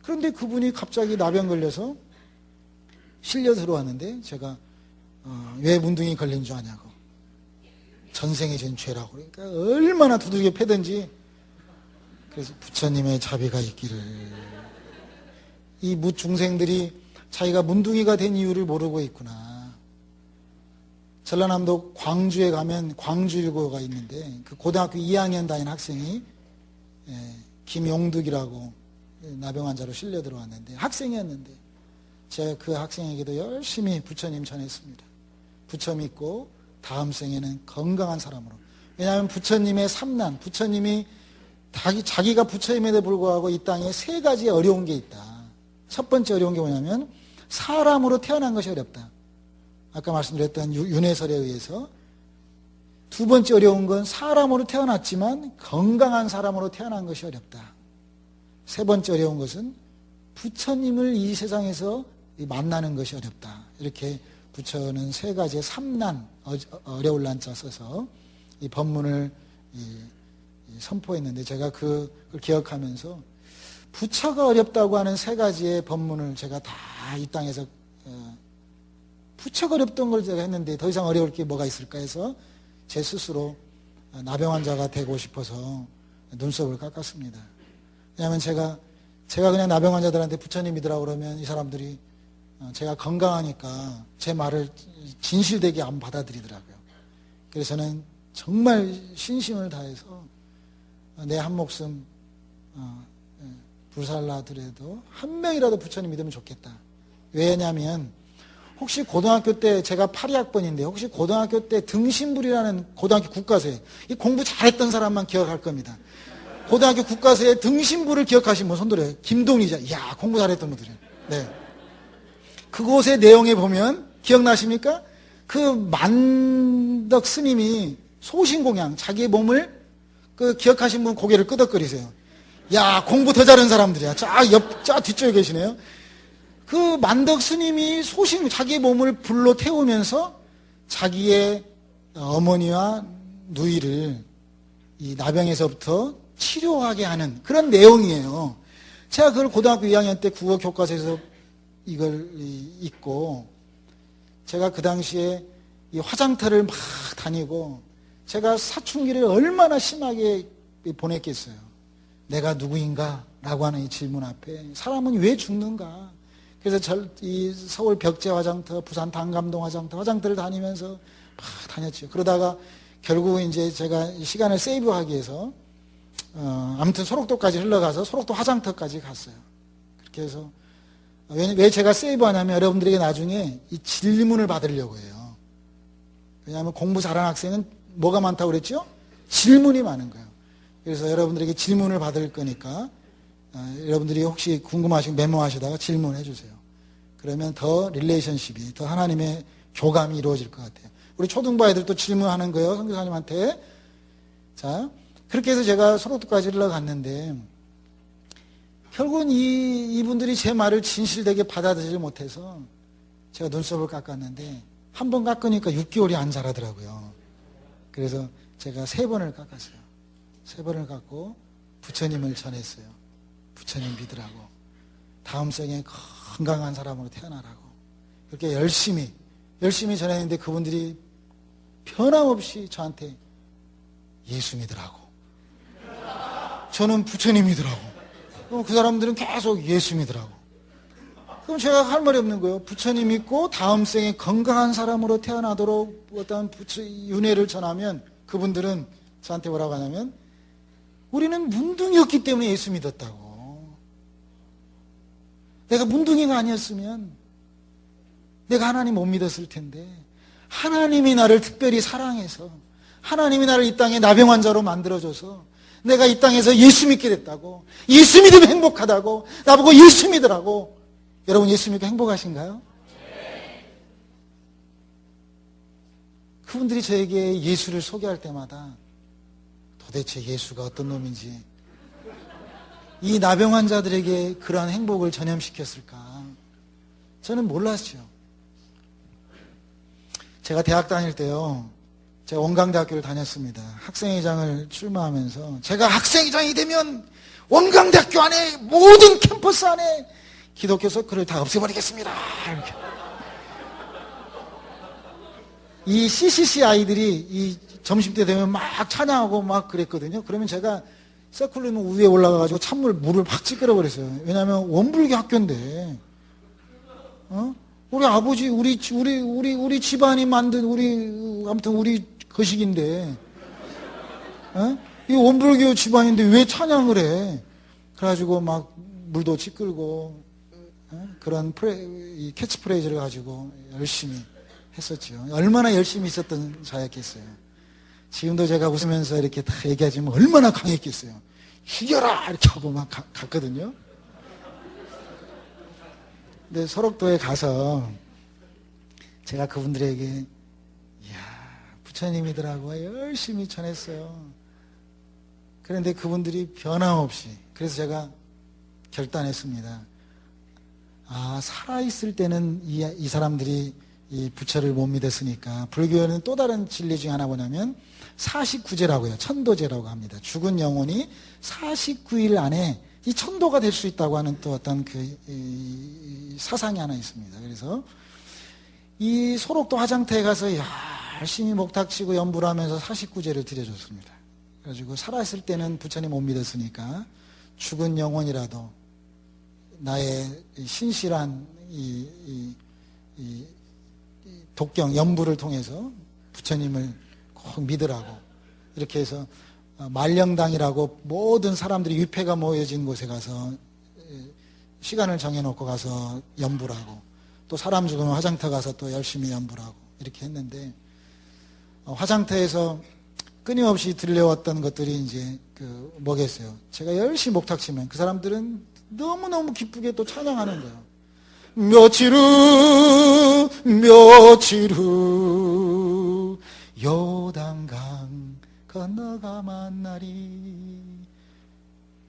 [SPEAKER 1] 그런데 그분이 갑자기 나병 걸려서 실려 들어왔는데 제가 왜 문둥이 걸린 줄 아냐고. 전생에 진 죄라고. 그러니까 얼마나 두들겨 패든지. 그래서 부처님의 자비가 있기를. 이 무중생들이 자기가 문둥이가 된 이유를 모르고 있구나. 전라남도 광주에 가면 광주일고가 있는데 그 고등학교 2학년 다닌 학생이 김용득이라고 나병 환자로 실려 들어왔는데 학생이었는데 제가 그 학생에게도 열심히 부처님 전했습니다. 부처 믿고 다음 생에는 건강한 사람으로. 왜냐하면 부처님의 삼난, 부처님이 자기가 부처임에도 불구하고 이 땅에 세 가지 어려운 게 있다. 첫 번째 어려운 게 뭐냐면 사람으로 태어난 것이 어렵다. 아까 말씀드렸던 윤회설에 의해서. 두 번째 어려운 건 사람으로 태어났지만 건강한 사람으로 태어난 것이 어렵다. 세 번째 어려운 것은 부처님을 이 세상에서 만나는 것이 어렵다. 이렇게 부처는 세 가지의 삼난, 어려울 난자 써서 이 법문을 선포했는데 제가 그걸 기억하면서 부처가 어렵다고 하는 세 가지의 법문을 제가 다 이 땅에서 부처가 어렵던 걸 제가 했는데 더 이상 어려울 게 뭐가 있을까 해서 제 스스로 나병 환자가 되고 싶어서 눈썹을 깎았습니다. 왜냐하면 제가 그냥 나병 환자들한테 부처님 믿으라고 그러면 이 사람들이 제가 건강하니까 제 말을 진실되게 안 받아들이더라고요. 그래서 저는 정말 신심을 다해서 내 한 목숨 불살라더라도 한 명이라도 부처님 믿으면 좋겠다. 왜냐하면 혹시 고등학교 때 제가 82학번인데 혹시 고등학교 때 등신불이라는 고등학교 국가서에 이 공부 잘했던 사람만 기억할 겁니다. 고등학교 국가서에 등신불을 기억하신 분 손들어요. 김동리자. 이야 공부 잘했던 분들이에요. 네. 그곳의 내용에 보면 기억나십니까? 그 만덕 스님이 소신공양 자기의 몸을 기억하신 분 고개를 끄덕거리세요. 야 공부 더 잘하는 사람들이야. 저 뒤쪽에 계시네요. 그 만덕 스님이 자기의 몸을 불로 태우면서 자기의 어머니와 누이를 이 나병에서부터 치료하게 하는 그런 내용이에요. 제가 그걸 고등학교 2학년 때 국어 교과서에서 이걸 읽고 제가 그 당시에 이 화장터를 막 다니고 제가 사춘기를 얼마나 심하게 보냈겠어요. 내가 누구인가? 라고 하는 이 질문 앞에 사람은 왜 죽는가? 그래서 이 서울 벽제 화장터, 부산 단감동 화장터를 다니면서 막 다녔죠. 그러다가 결국 이제 제가 시간을 세이브하기 위해서 아무튼 소록도까지 흘러가서 소록도 화장터까지 갔어요. 그렇게 해서 왜 제가 세이브하냐면 여러분들에게 나중에 이 질문을 받으려고 해요. 왜냐하면 공부 잘하는 학생은 뭐가 많다고 그랬죠? 질문이 많은 거예요. 그래서 여러분들에게 질문을 받을 거니까 여러분들이 혹시 궁금하시면 메모하시다가 질문해 주세요. 그러면 더 릴레이션십이, 더 하나님의 교감이 이루어질 것 같아요. 우리 초등부 아이들도 질문하는 거예요. 선교사님한테. 자, 그렇게 해서 제가 소록도까지 흘러갔는데 결국은 이분들이 제 말을 진실되게 받아들이지 못해서 제가 눈썹을 깎았는데 한 번 깎으니까 6개월이 안 자라더라고요. 그래서 제가 3번을 깎았어요. 3번을 깎고 부처님을 전했어요. 부처님 믿으라고. 다음 생에 건강한 사람으로 태어나라고. 그렇게 열심히 전했는데 그분들이 변함없이 저한테 예수 믿으라고. 저는 부처님 믿으라고. 그럼 그 사람들은 계속 예수 믿으라고. 그럼 제가 할 말이 없는 거예요. 부처님 믿고 다음 생에 건강한 사람으로 태어나도록 어떤 윤회를 전하면 그분들은 저한테 뭐라고 하냐면 우리는 문둥이였기 때문에 예수 믿었다고. 내가 문둥이가 아니었으면 내가 하나님 못 믿었을 텐데 하나님이 나를 특별히 사랑해서 하나님이 나를 이 땅에 나병 환자로 만들어줘서 내가 이 땅에서 예수 믿게 됐다고. 예수 믿으면 행복하다고. 나보고 예수 믿으라고. 여러분 예수 믿고 행복하신가요? 그분들이 저에게 예수를 소개할 때마다 도대체 예수가 어떤 놈인지, 이 나병 환자들에게 그러한 행복을 전염시켰을까? 저는 몰랐죠. 제가 대학 다닐 때요, 제가 원광대학교를 다녔습니다. 학생회장을 출마하면서 제가 학생회장이 되면 원광대학교 안에 모든 캠퍼스 안에 기독교 서클을 다 없애버리겠습니다. 이렇게. 이 CCC 아이들이 이 점심때 되면 막 찬양하고 막 그랬거든요. 그러면 제가 서클룸 위에 올라가가지고 물을 확 찌끄러버렸어요. 왜냐하면 원불교 학교인데, 우리 아버지, 우리 집안이 만든 아무튼 우리 거식인데, 이 원불교 집안인데 왜 찬양을 해? 그래가지고 막 물도 찌끌고, 그런 이 캐치프레이즈를 가지고 열심히 했었죠. 얼마나 열심히 있었던 자였겠어요. 지금도 제가 웃으면서 이렇게 다 얘기하지만 얼마나 강했겠어요. 죽여라! 이렇게 하고 막 갔거든요. 근데 소록도에 가서 제가 그분들에게, 이야, 부처님이더라고 열심히 전했어요. 그런데 그분들이 변함없이, 그래서 제가 결단했습니다. 아, 살아있을 때는 이 사람들이 이 부처를 못 믿었으니까, 불교에는 또 다른 진리 중에 하나 뭐냐면 49제라고 해요. 천도제라고 합니다. 죽은 영혼이 49일 안에 이 천도가 될 수 있다고 하는 또 어떤 이 사상이 하나 있습니다. 그래서 이 소록도 화장터에 가서 열심히 목탁치고 연부를 하면서 49제를 드려줬습니다. 그래가지고 살아있을 때는 부처님 못 믿었으니까 죽은 영혼이라도 나의 신실한 이 독경, 연부를 통해서 부처님을 꼭 믿으라고, 이렇게 해서 말령당이라고 모든 사람들이 위패가 모여진 곳에 가서 시간을 정해놓고 가서 연부를 하고, 또 사람 죽으면 화장터 가서 또 열심히 연부를 하고 이렇게 했는데, 화장터에서 끊임없이 들려왔던 것들이 이제 뭐겠어요. 제가 열심히 목탁치면 그 사람들은 너무너무 기쁘게 또 찬양하는 거예요. 며칠 후 요단강 건너가 만나리.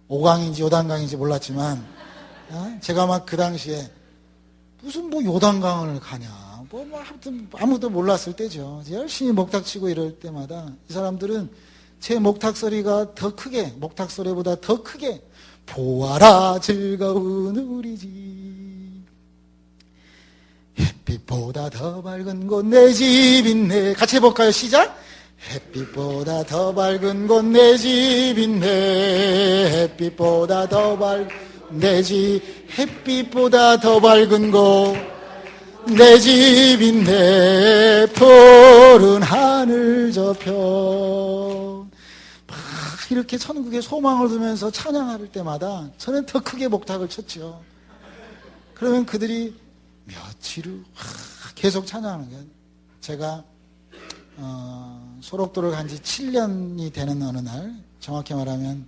[SPEAKER 1] 오강인지 요단강인지 몰랐지만, 제가 막 그 당시에 무슨 뭐 요단강을 가냐, 아무튼 아무도 몰랐을 때죠. 열심히 목탁치고 이럴 때마다 이 사람들은 제 목탁 소리가 더 크게, 목탁 소리보다 더 크게, 보아라 즐거운 우리 집, 햇빛보다 더 밝은 곳 내 집 있네. 같이 해볼까요? 시작. 햇빛보다 더 밝은 곳 내 집 있네. 햇빛보다 더 밝은 내 집, 햇빛보다 더 밝은 곳 내 집 있네. 푸른 하늘 저편. 막 이렇게 천국에 소망을 두면서 찬양할 때마다 저는 더 크게 목탁을 쳤죠. 그러면 그들이 며칠 후 계속 찬양하는 거예요. 제가 소록도를 간 지 7년이 되는 어느 날, 정확히 말하면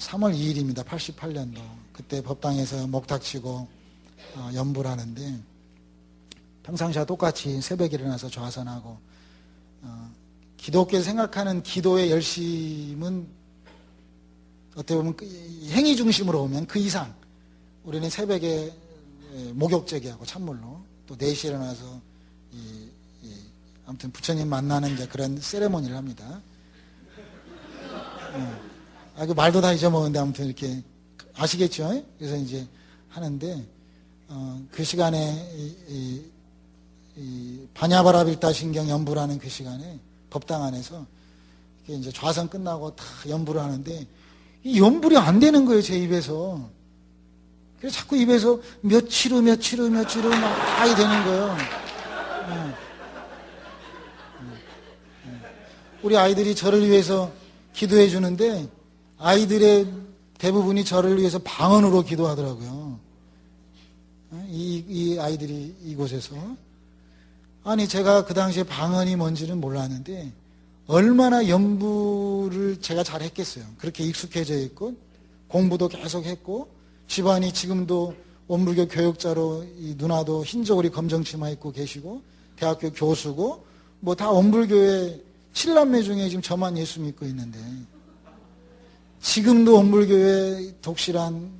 [SPEAKER 1] 3월 2일입니다. 88년도. 그때 법당에서 목탁치고 연부를 하는데, 평상시와 똑같이 새벽에 일어나서 좌선하고, 기독교에서 생각하는 기도의 열심은 어떻게 보면 행위 중심으로 오면 그 이상 우리는 새벽에 목욕제기하고 찬물로, 또 4시에 일어나서 아무튼 부처님 만나는 이제 그런 세레모니를 합니다. 그 말도 다 잊어먹었는데 아무튼 이렇게 아시겠죠? 그래서 이제 하는데, 그 시간에 이 바냐바라빌다 신경 연부라는 그 시간에 법당 안에서 이제 좌선 끝나고 다 연부를 하는데, 이 연불이 안 되는 거예요, 제 입에서. 그래서 자꾸 입에서 며칠 후 많이 되는 거예요. 우리 아이들이 저를 위해서 기도해 주는데, 아이들의 대부분이 저를 위해서 방언으로 기도하더라고요. 이 아이들이 이곳에서. 아니, 제가 그 당시에 방언이 뭔지는 몰랐는데 얼마나 연부를 제가 잘 했겠어요. 그렇게 익숙해져 있고 공부도 계속 했고, 집안이 지금도 원불교 교육자로 이 누나도 흰 저고리 검정치마 입고 계시고, 대학교 교수고, 뭐 다 원불교의 7남매 중에 지금 저만 예수 믿고 있는데, 지금도 원불교회 독실한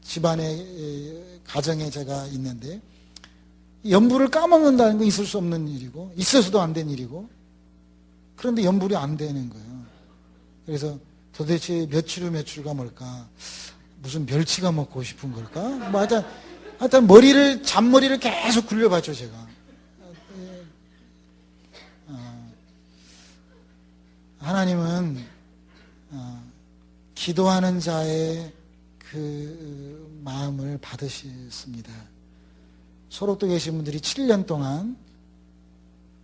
[SPEAKER 1] 집안의 가정에 제가 있는데, 연불을 까먹는다는 건 있을 수 없는 일이고, 있어서도 안 된 일이고, 그런데 연불이 안 되는 거예요. 그래서 도대체 며칠가 뭘까? 무슨 멸치가 먹고 싶은 걸까? 뭐 하여튼 잔머리를 계속 굴려봤죠, 제가. 하나님은 기도하는 자의 그 마음을 받으셨습니다. 소록도 계신 분들이 7년 동안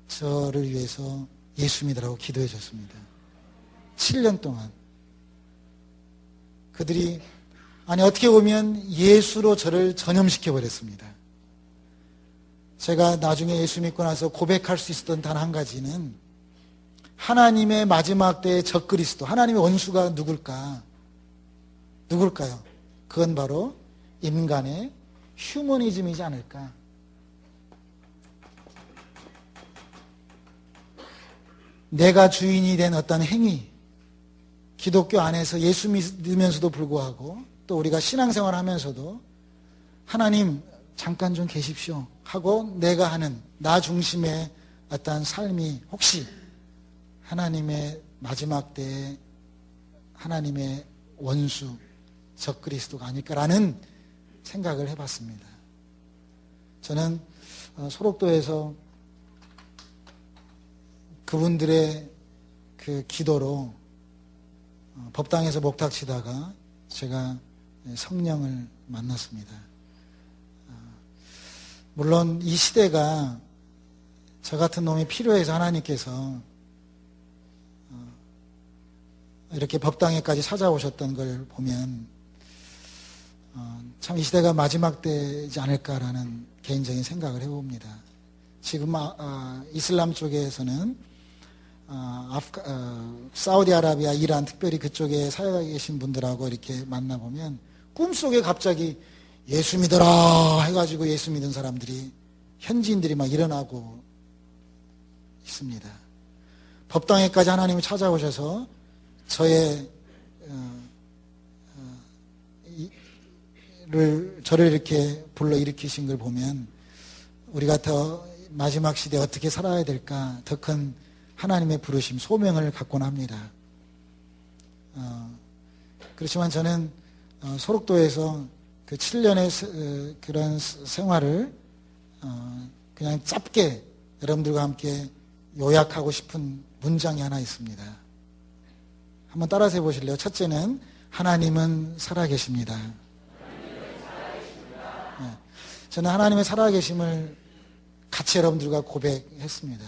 [SPEAKER 1] 저를 위해서 예수 믿으라고 기도해 줬습니다. 7년 동안. 그들이 어떻게 보면 예수로 저를 전염시켜 버렸습니다. 제가 나중에 예수 믿고 나서 고백할 수 있었던 단 한 가지는, 하나님의 마지막 때의 적그리스도, 하나님의 원수가 누굴까요? 그건 바로 인간의 휴머니즘이지 않을까. 내가 주인이 된 어떤 행위, 기독교 안에서 예수 믿으면서도 불구하고 또 우리가 신앙생활 하면서도 하나님 잠깐 좀 계십시오 하고 내가 하는 나 중심의 어떤 삶이 혹시 하나님의 마지막 때에 하나님의 원수, 적그리스도가 아닐까라는 생각을 해봤습니다. 저는 소록도에서 그분들의 그 기도로 법당에서 목탁 치다가 제가 성령을 만났습니다. 물론 이 시대가 저 같은 놈이 필요해서 하나님께서 이렇게 법당에까지 찾아오셨던 걸 보면 참 이 시대가 마지막 때이지 않을까라는 개인적인 생각을 해봅니다. 지금 이슬람 쪽에서는 사우디아라비아, 이란, 특별히 그쪽에 살고 계신 분들하고 이렇게 만나보면 꿈속에 갑자기 예수 믿어라 해가지고 예수 믿은 사람들이, 현지인들이 막 일어나고 있습니다. 법당에까지 하나님이 찾아오셔서 저를 이렇게 불러 일으키신 걸 보면 우리가 더 마지막 시대에 어떻게 살아야 될까, 더 큰 하나님의 부르심, 소명을 갖곤 합니다. 그렇지만 저는 소록도에서 그 7년의 그런 생활을 그냥 짧게 여러분들과 함께 요약하고 싶은 문장이 하나 있습니다. 한번 따라서 해보실래요? 첫째는 하나님은 살아계십니다. 저는 하나님의 살아계심을 같이 여러분들과 고백했습니다.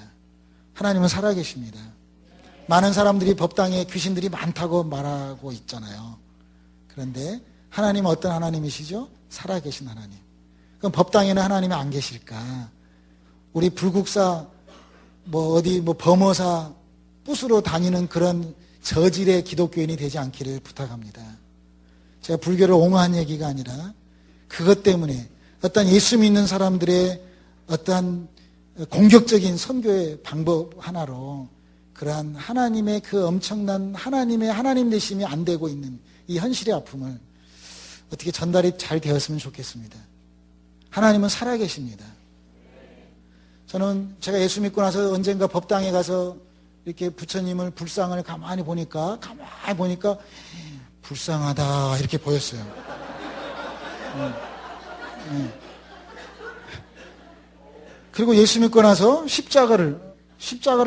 [SPEAKER 1] 하나님은 살아계십니다. 많은 사람들이 법당에 귀신들이 많다고 말하고 있잖아요. 그런데 하나님은 어떤 하나님이시죠? 살아계신 하나님. 그럼 법당에는 하나님이 안 계실까? 우리 불국사 범어사 부수로 다니는 그런 저질의 기독교인이 되지 않기를 부탁합니다. 제가 불교를 옹호한 얘기가 아니라 그것 때문에 어떤 예수 믿는 사람들의 어떤 공격적인 선교의 방법 하나로 그러한 하나님의 그 엄청난 하나님의 하나님 되심이 안 되고 있는 이 현실의 아픔을 어떻게 전달이 잘 되었으면 좋겠습니다. 하나님은 살아계십니다. 저는 제가 예수 믿고 나서 언젠가 법당에 가서 이렇게 부처님을 불상을 가만히 보니까 불쌍하다 이렇게 보였어요. 그리고 예수 믿고 나서 십자가를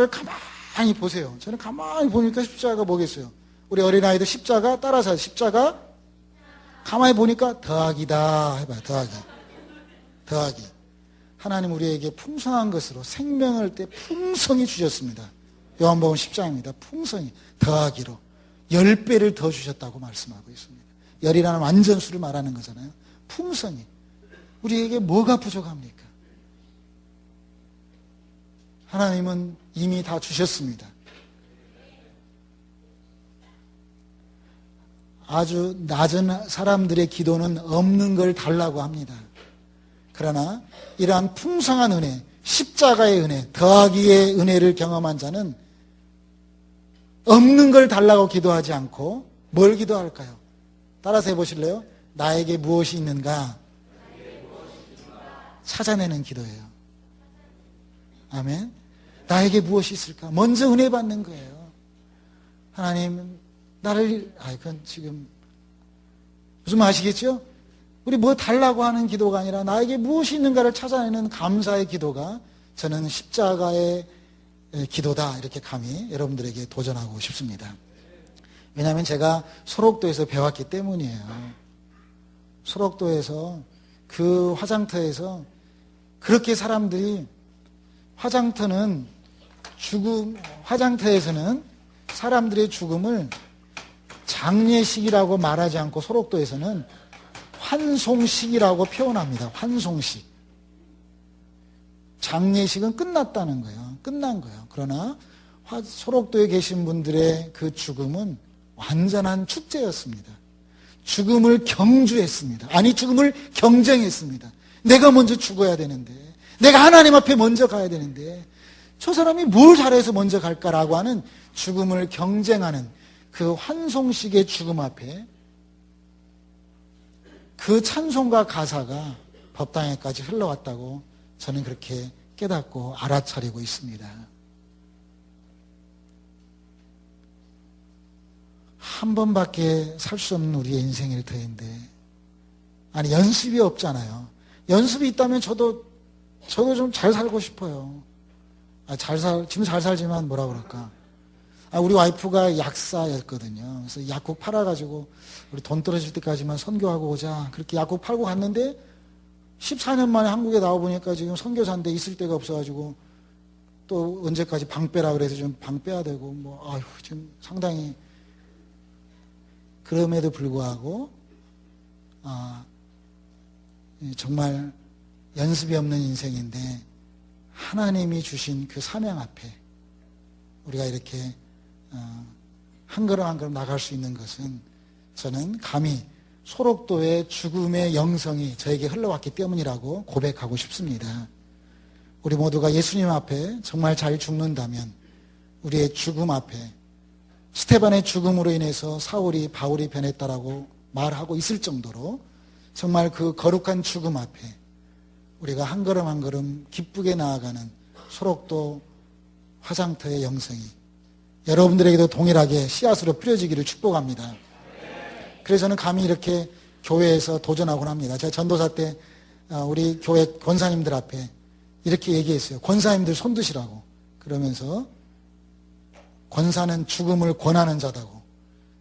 [SPEAKER 1] 가만히 보세요. 저는 가만히 보니까 십자가가 뭐겠어요? 우리 어린아이들 십자가 따라서 십자가 가만히 보니까 더하기다 해봐요. 더하기. 하나님 우리에게 풍성한 것으로 생명을 때 풍성히 주셨습니다. 요한복음 10장입니다. 풍성히 더하기로 10배를 더 주셨다고 말씀하고 있습니다. 열이라는 완전수를 말하는 거잖아요. 풍성히. 우리에게 뭐가 부족합니까? 하나님은 이미 다 주셨습니다. 아주 낮은 사람들의 기도는 없는 걸 달라고 합니다. 그러나 이러한 풍성한 은혜, 십자가의 은혜, 더하기의 은혜를 경험한 자는 없는 걸 달라고 기도하지 않고 뭘 기도할까요? 따라서 해보실래요? 나에게 무엇이 있는가? 찾아내는 기도예요. 아멘. 나에게 무엇이 있을까? 먼저 은혜 받는 거예요. 하나님, 그건 지금 무슨 말 아시겠죠? 우리 뭐 달라고 하는 기도가 아니라 나에게 무엇이 있는가를 찾아내는 감사의 기도가 저는 십자가의 기도다, 이렇게 감히 여러분들에게 도전하고 싶습니다. 왜냐하면 제가 소록도에서 배웠기 때문이에요. 소록도에서 그 화장터에서 그렇게 사람들이 화장터에서는 사람들의 죽음을 장례식이라고 말하지 않고 소록도에서는 환송식이라고 표현합니다. 환송식. 장례식은 끝났다는 거예요. 끝난 거예요. 그러나 소록도에 계신 분들의 그 죽음은 완전한 축제였습니다. 죽음을 경주했습니다. 아니, 죽음을 경쟁했습니다. 내가 먼저 죽어야 되는데, 내가 하나님 앞에 먼저 가야 되는데, 저 사람이 뭘 잘해서 먼저 갈까라고 하는 죽음을 경쟁하는 그 환송식의 죽음 앞에 그 찬송과 가사가 법당에까지 흘러왔다고 저는 그렇게 깨닫고 알아차리고 있습니다. 한 번밖에 살 수 없는 우리의 인생일 터인데, 아니, 연습이 없잖아요. 연습이 있다면 저도 좀 잘 살고 싶어요. 지금 잘 살지만 뭐라 그럴까. 우리 와이프가 약사였거든요. 그래서 약국 팔아가지고 우리 돈 떨어질 때까지만 선교하고 오자. 그렇게 약국 팔고 갔는데 14년 만에 한국에 나와보니까 지금 선교사인데 있을 데가 없어가지고 또 언제까지 방 빼라 그래서 좀 방 빼야 되고 지금 상당히, 그럼에도 불구하고 정말 연습이 없는 인생인데 하나님이 주신 그 사명 앞에 우리가 이렇게 한 걸음 한 걸음 나갈 수 있는 것은 저는 감히 소록도의 죽음의 영성이 저에게 흘러왔기 때문이라고 고백하고 싶습니다. 우리 모두가 예수님 앞에 정말 잘 죽는다면 우리의 죽음 앞에, 스테반의 죽음으로 인해서 사울이 바울이 변했다라고 말하고 있을 정도로 정말 그 거룩한 죽음 앞에 우리가 한 걸음 한 걸음 기쁘게 나아가는 소록도 화장터의 영성이 여러분들에게도 동일하게 씨앗으로 뿌려지기를 축복합니다. 그래서 저는 감히 이렇게 교회에서 도전하곤 합니다. 제가 전도사 때 우리 교회 권사님들 앞에 이렇게 얘기했어요. 권사님들 손 드시라고. 그러면서 권사는 죽음을 권하는 자다고,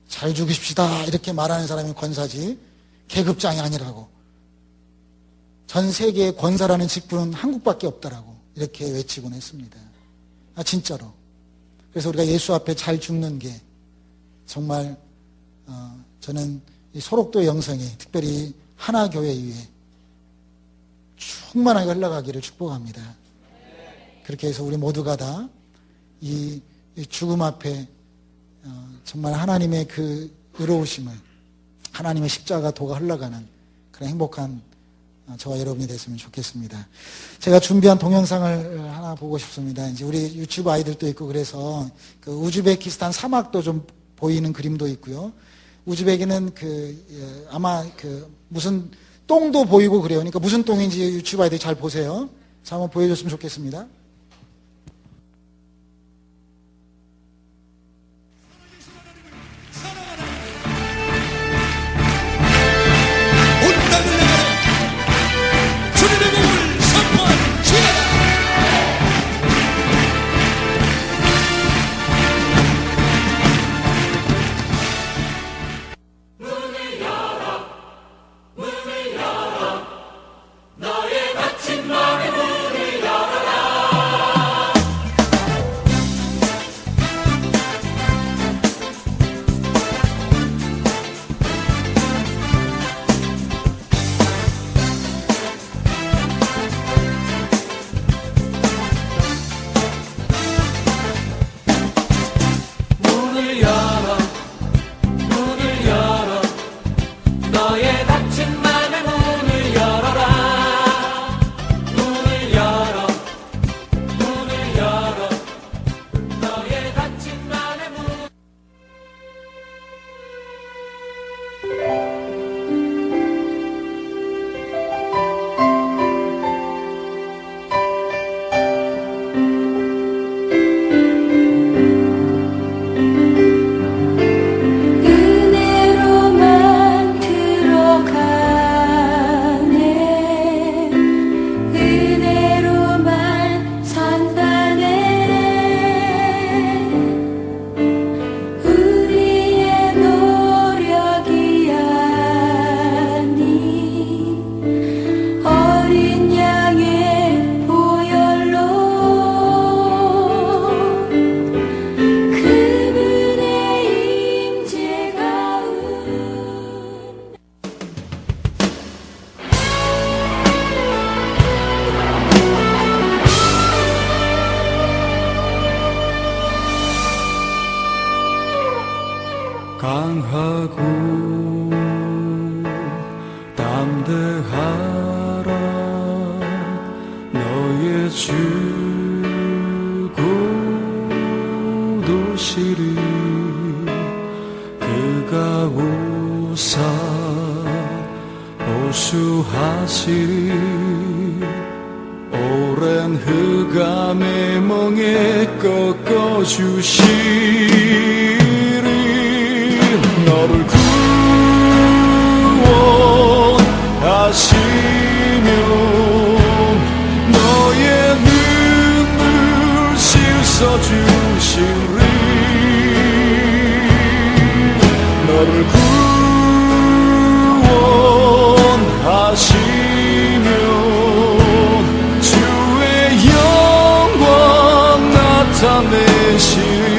[SPEAKER 1] 잘 죽으십시다 이렇게 말하는 사람이 권사지 계급장이 아니라고, 전 세계의 권사라는 직분은 한국밖에 없다라고 이렇게 외치곤 했습니다. 진짜로. 그래서 우리가 예수 앞에 잘 죽는 게 정말 저는 이 소록도의 영성이 특별히 하나교회 위에 충만하게 흘러가기를 축복합니다. 그렇게 해서 우리 모두가 다 이 죽음 앞에 정말 하나님의 그 의로우심을, 하나님의 십자가 도가 흘러가는 그런 행복한 저와 여러분이 됐으면 좋겠습니다. 제가 준비한 동영상을 하나 보고 싶습니다. 이제 우리 유튜브 아이들도 있고 그래서 그 우즈베키스탄 사막도 좀 보이는 그림도 있고요. 우즈베키는 아마 무슨 똥도 보이고 그래요. 그러니까 무슨 똥인지 유튜브 아이들 잘 보세요. 자, 한번 보여줬으면 좋겠습니다.
[SPEAKER 4] 너의 닫힌 마음의 문을 열어라.
[SPEAKER 2] 강하고 담대하라. 너의 주 도시리 그가 오사 보수하시리. 오랜 흑암의 멍에 꺾어주시리. 너를 구원하시며 너의 눈물 씻어주시리. 너를 구원하시며 주의 영광 나타내시리.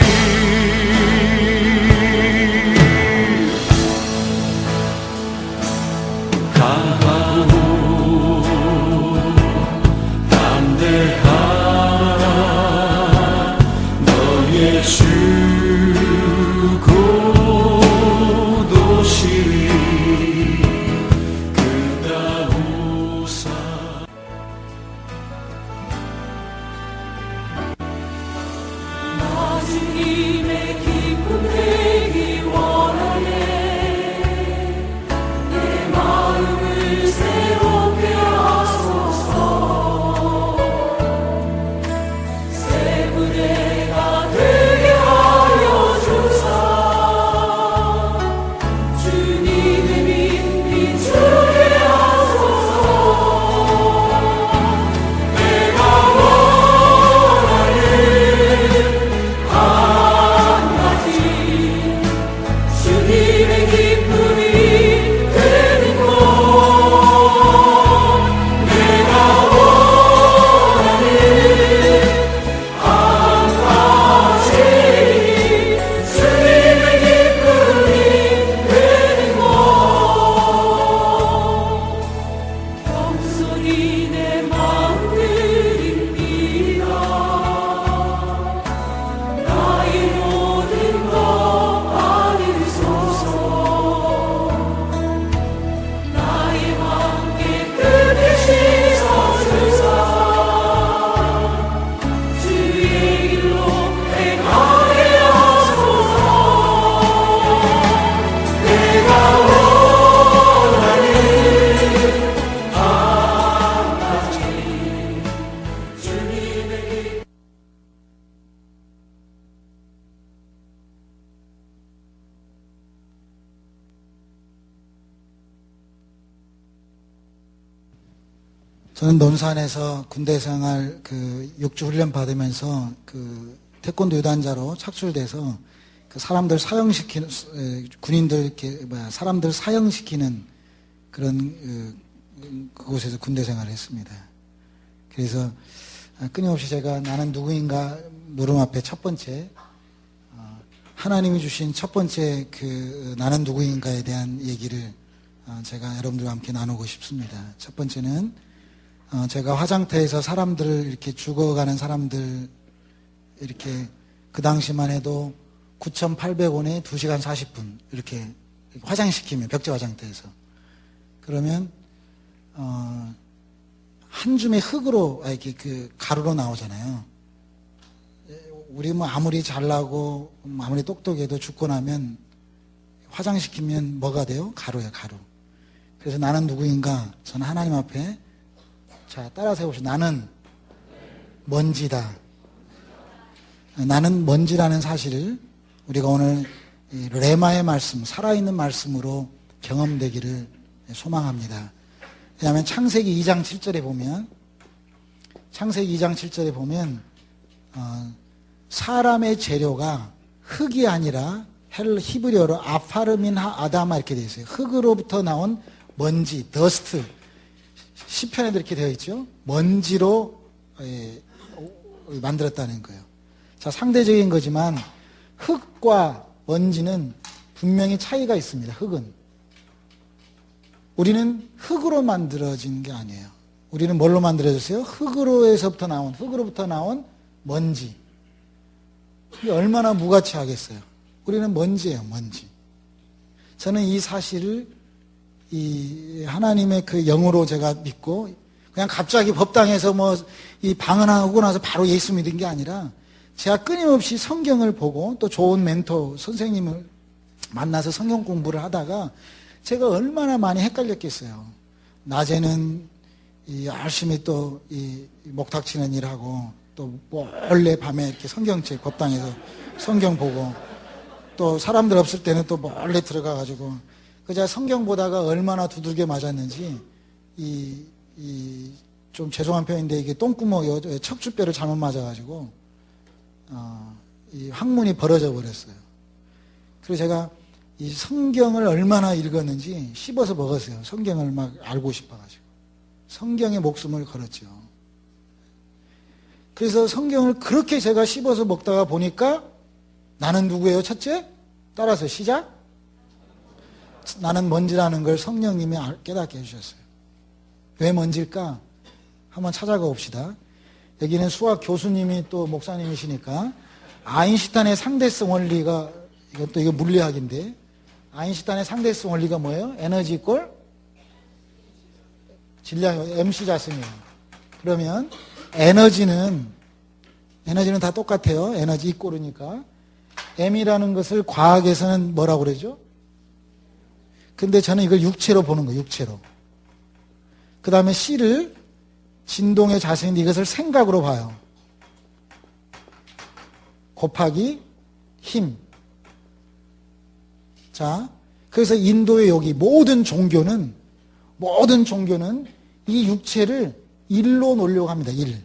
[SPEAKER 2] 강하고 담대하라. 너의 주 도시리 그가 오사.
[SPEAKER 4] 주님의 기쁨 되기 원하네. 내 마음을 새롭게 하소서. 새 부대가 되게 하여 주사. 주님의 빛 비추게 하소서. 내가 원하는 한 가지 주님의 기쁨이 되는 곳. 내가 원하는 한 가지 주님의 기쁨이 되는 곳. 겸손히 내 마음 드립니다. 나의 모든 것 받으소서. 나의 왕께 끝을 씻어주사. 주의 길로 행하게 하소서. 내가 원하는 한 가지 주님의
[SPEAKER 1] 저는 논산에서 군대 생활 6주 훈련 받으면서 태권도 유단자로 착출돼서 사람들 사형시키는 군인들 사람들 사형시키는 그런 그곳에서 군대 생활을 했습니다. 그래서 끊임없이 제가 나는 누구인가 물음 앞에 첫 번째 하나님이 주신 첫 번째 나는 누구인가에 대한 얘기를 제가 여러분들과 함께 나누고 싶습니다. 첫 번째는 제가 화장터에서 사람들을 이렇게 죽어가는 사람들 이렇게 그 당시만 해도 9,800원에 2시간 40분 이렇게 화장시키면 벽지 화장터에서 그러면 한 줌의 흙으로 이렇게 가루로 나오잖아요. 우리 뭐 아무리 잘나고 아무리 똑똑해도 죽고 나면 화장시키면 뭐가 돼요? 가루예요, 가루. 그래서 나는 누구인가? 저는 하나님 앞에 자, 따라서 해보시죠. 나는 먼지다. 나는 먼지라는 사실을 우리가 오늘 레마의 말씀, 살아있는 말씀으로 경험되기를 소망합니다. 왜냐하면 창세기 2장 7절에 보면 사람의 재료가 흙이 아니라 히브리어로 아파르민 아다마 이렇게 되어 있어요. 흙으로부터 나온 먼지, 더스트. 시편에도 이렇게 되어 있죠. 먼지로 만들었다는 거예요. 자, 상대적인 거지만 흙과 먼지는 분명히 차이가 있습니다. 흙은. 우리는 흙으로 만들어진 게 아니에요. 우리는 뭘로 만들어졌어요? 흙으로부터 나온 먼지. 이게 얼마나 무가치하겠어요. 우리는 먼지예요, 먼지. 저는 이 사실을 이 하나님의 그 영으로 제가 믿고 그냥 갑자기 법당에서 뭐 이 방언하고 나서 바로 예수 믿은 게 아니라 제가 끊임없이 성경을 보고 또 좋은 멘토 선생님을 만나서 성경 공부를 하다가 제가 얼마나 많이 헷갈렸겠어요. 낮에는 열심히 또 이 목탁 치는 일하고 또 몰래 밤에 이렇게 성경책 법당에서 성경 보고 또 사람들 없을 때는 또 몰래 들어가 가지고 그 제가 성경 보다가 얼마나 두들겨 맞았는지 좀 죄송한 표현인데 이게 똥구멍 척추뼈를 잘못 맞아 가지고 이 항문이 벌어져 버렸어요. 그래서 제가 이 성경을 얼마나 읽었는지 씹어서 먹었어요. 성경을 막 알고 싶어 가지고 성경에 목숨을 걸었죠. 그래서 성경을 그렇게 제가 씹어서 먹다가 보니까 나는 누구예요? 첫째? 따라서 시작. 나는 뭔지라는 걸 성령님이 깨닫게 해주셨어요. 왜 뭔지일까? 한번 찾아가 봅시다. 여기는 수학 교수님이 또 목사님이시니까 아인슈타인의 상대성 원리가 이것도 이거 물리학인데 아인슈타인의 상대성 원리가 뭐예요? 에너지 이꼴 질량 MC 자승이에요. 그러면 에너지는 다 똑같아요. 에너지 이꼴이니까 M이라는 것을 과학에서는 뭐라고 그러죠? 근데 저는 이걸 육체로 보는 거예요. 육체로. 그 다음에 C를 진동의 자세인데 이것을 생각으로 봐요. 곱하기 힘. 자, 그래서 인도의 여기 모든 종교는 이 육체를 1로 놓으려고 합니다. 1. 1, 2,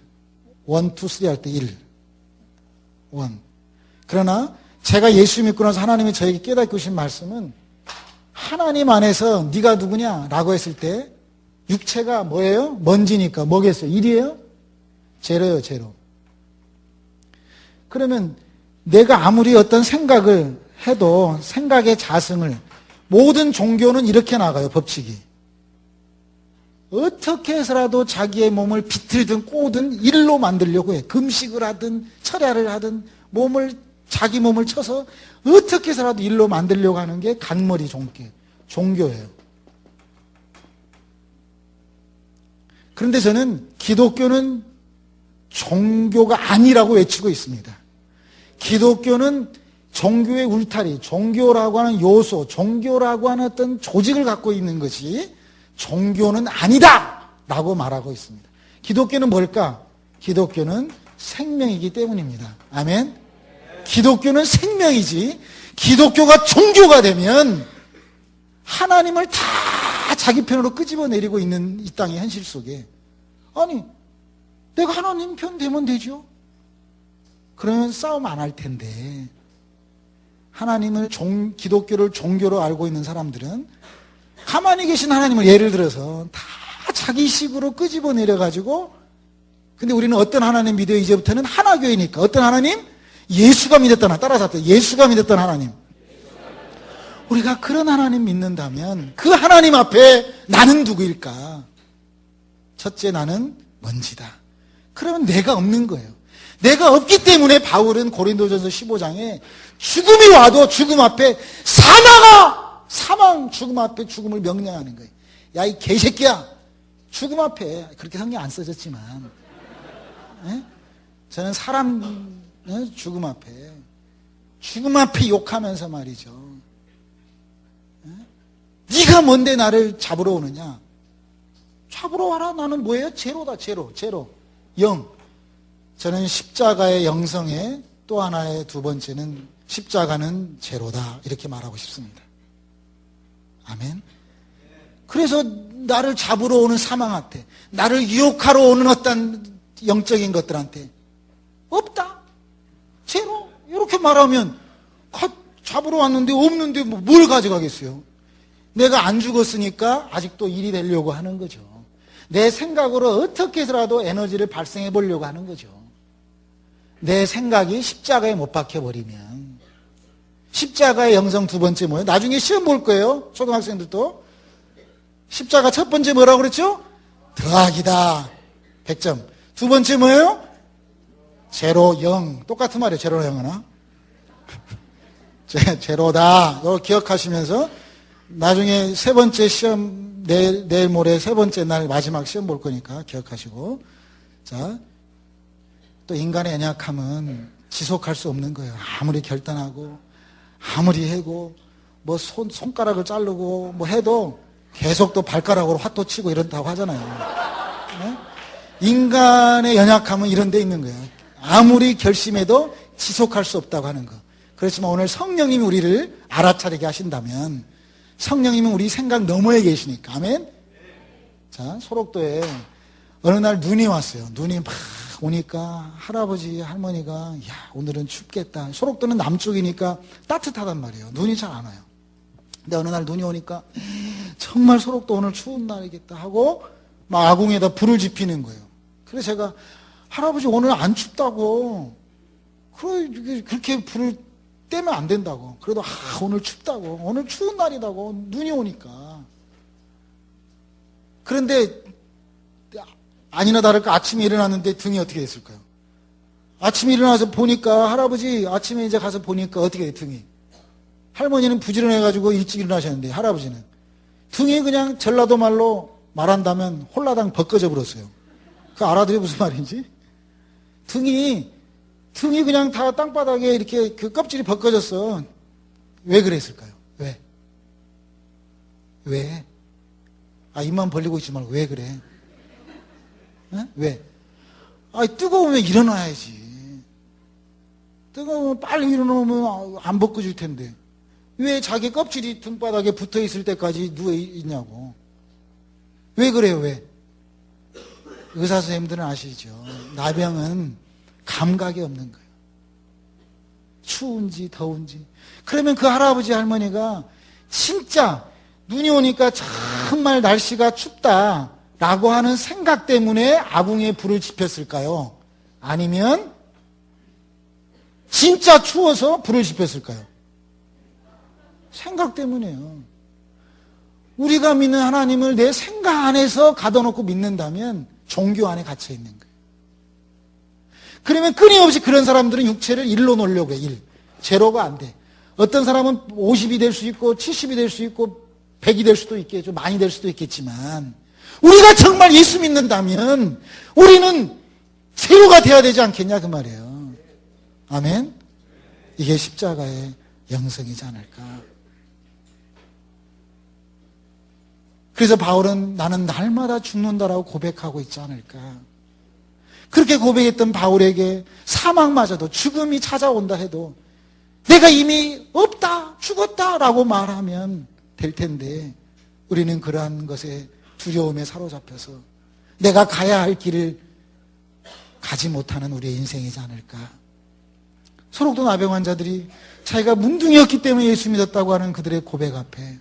[SPEAKER 1] 3 할 때 1. 1. 그러나 제가 예수 믿고 나서 하나님이 저에게 깨닫게 주신 말씀은 하나님 안에서 네가 누구냐? 라고 했을 때 육체가 뭐예요? 먼지니까 뭐겠어요? 1이에요? 제로예요, 제로. 그러면 내가 아무리 어떤 생각을 해도 생각의 자승을 모든 종교는 이렇게 나가요, 법칙이. 어떻게 해서라도 자기의 몸을 비틀든 꼬든 일로 만들려고 해. 금식을 하든 철야를 하든 자기 몸을 쳐서 어떻게 해서라도 일로 만들려고 하는 게 간머리 종교예요. 그런데 저는 기독교는 종교가 아니라고 외치고 있습니다. 기독교는 종교의 울타리, 종교라고 하는 요소, 종교라고 하는 어떤 조직을 갖고 있는 것이 종교는 아니다! 라고 말하고 있습니다. 기독교는 뭘까? 기독교는 생명이기 때문입니다. 아멘? 기독교는 생명이지, 기독교가 종교가 되면 하나님을 다 자기 편으로 끄집어내리고 있는 이 땅의 현실 속에, 아니, 내가 하나님 편 되면 되죠? 그러면 싸움 안 할 텐데, 기독교를 종교로 알고 있는 사람들은 가만히 계신 하나님을 예를 들어서 다 자기식으로 끄집어내려가지고, 근데 우리는 어떤 하나님 믿어요? 이제부터는 하나교회니까. 어떤 하나님? 예수가 믿었던 하나님. 따라서 예수가 믿었던 하나님. 우리가 그런 하나님 믿는다면 그 하나님 앞에 나는 누구일까? 첫째, 나는 먼지다. 그러면 내가 없는 거예요. 내가 없기 때문에 바울은 고린도전서 15장에 죽음이 와도 죽음 앞에 사망 죽음 앞에 죽음을 명령하는 거예요. 야, 이 개새끼야, 죽음 앞에, 그렇게 성경 안 써졌지만, 저는 사람 죽음 앞에 욕하면서 말이죠. 네가 뭔데 나를 잡으러 오느냐? 잡으러 와라. 나는 뭐예요? 제로다. 제로. 0. 저는 십자가의 영성의 또 하나의 두 번째는 십자가는 제로다. 이렇게 말하고 싶습니다. 아멘. 그래서 나를 잡으러 오는 사망한테, 나를 유혹하러 오는 어떤 영적인 것들한테 없다. 제로. 이렇게 말하면 잡으러 왔는데 없는데 뭘 가져가겠어요? 내가 안 죽었으니까 아직도 일이 되려고 하는 거죠. 내 생각으로 어떻게 해서라도 에너지를 발생해 보려고 하는 거죠. 내 생각이 십자가에 못 박혀버리면. 십자가의 영성 두 번째 뭐예요? 나중에 시험 볼 거예요. 초등학생들도. 십자가 첫 번째 뭐라고 그랬죠? 더하기다. 100점. 두 번째 뭐예요? 제로, 0. 똑같은 말이에요. 제로랑 0 하나. 제로다. 이걸 기억하시면서 나중에 세 번째 시험, 내일 모레 세 번째 날 마지막 시험 볼 거니까 기억하시고. 자, 또 인간의 연약함은 지속할 수 없는 거예요. 아무리 결단하고, 아무리 해고, 뭐 손가락을 자르고 뭐 해도 계속 또 발가락으로 화토 치고 이런다고 하잖아요. 네? 인간의 연약함은 이런 데 있는 거예요. 아무리 결심해도 지속할 수 없다고 하는 거. 그렇지만 오늘 성령님이 우리를 알아차리게 하신다면 성령님은 우리 생각 너머에 계시니까. 아멘? 자, 소록도에 어느 날 눈이 왔어요. 눈이 막 오니까 할아버지, 할머니가 야, 오늘은 춥겠다. 소록도는 남쪽이니까 따뜻하단 말이에요. 눈이 잘 안 와요. 근데 어느 날 눈이 오니까 정말 소록도 오늘 추운 날이겠다 하고 막 아궁에다 불을 지피는 거예요. 그래서 제가 할아버지 오늘 안 춥다고 그렇게 불을 떼면 안 된다고. 그래도 오늘 춥다고. 오늘 추운 날이다고. 눈이 오니까. 그런데 아니나 다를까 아침에 일어났는데 등이 어떻게 됐을까요? 아침에 일어나서 보니까 할아버지 아침에 이제 가서 보니까 어떻게 돼 등이. 할머니는 부지런해가지고 일찍 일어나셨는데 할아버지는 등이 그냥 전라도 말로 말한다면 홀라당 벗겨져 버렸어요. 그 알아들이 무슨 말인지? 등이 그냥 다 땅바닥에 이렇게 그 껍질이 벗겨졌어. 왜 그랬을까요? 왜? 왜? 입만 벌리고 있지 말고 왜 그래? 네? 왜? 뜨거우면 일어나야지. 뜨거우면 빨리 일어나면 안 벗겨질 텐데. 왜 자기 껍질이 등바닥에 붙어 있을 때까지 누워 있냐고. 왜 그래요, 왜? 의사 선생님들은 아시죠? 나병은 감각이 없는 거예요. 추운지 더운지. 그러면 그 할아버지 할머니가 진짜 눈이 오니까 정말 날씨가 춥다라고 하는 생각 때문에 아궁이에 불을 지폈을까요? 아니면 진짜 추워서 불을 지폈을까요? 생각 때문이에요. 우리가 믿는 하나님을 내 생각 안에서 가둬놓고 믿는다면 종교 안에 갇혀 있는 거예요. 그러면 끊임없이 그런 사람들은 육체를 일로 놓으려고 해요. 제로가 안 돼. 어떤 사람은 50이 될 수 있고 70이 될 수 있고 100이 될 수도 있겠죠. 많이 될 수도 있겠지만 우리가 정말 예수 믿는다면 우리는 제로가 돼야 되지 않겠냐 그 말이에요. 아멘? 이게 십자가의 영성이지 않을까. 그래서 바울은 나는 날마다 죽는다라고 고백하고 있지 않을까. 그렇게 고백했던 바울에게 사망마저도 죽음이 찾아온다 해도 내가 이미 없다, 죽었다라고 말하면 될 텐데 우리는 그러한 것에 두려움에 사로잡혀서 내가 가야 할 길을 가지 못하는 우리의 인생이지 않을까. 소록도 나병 환자들이 자기가 문둥이였기 때문에 예수 믿었다고 하는 그들의 고백 앞에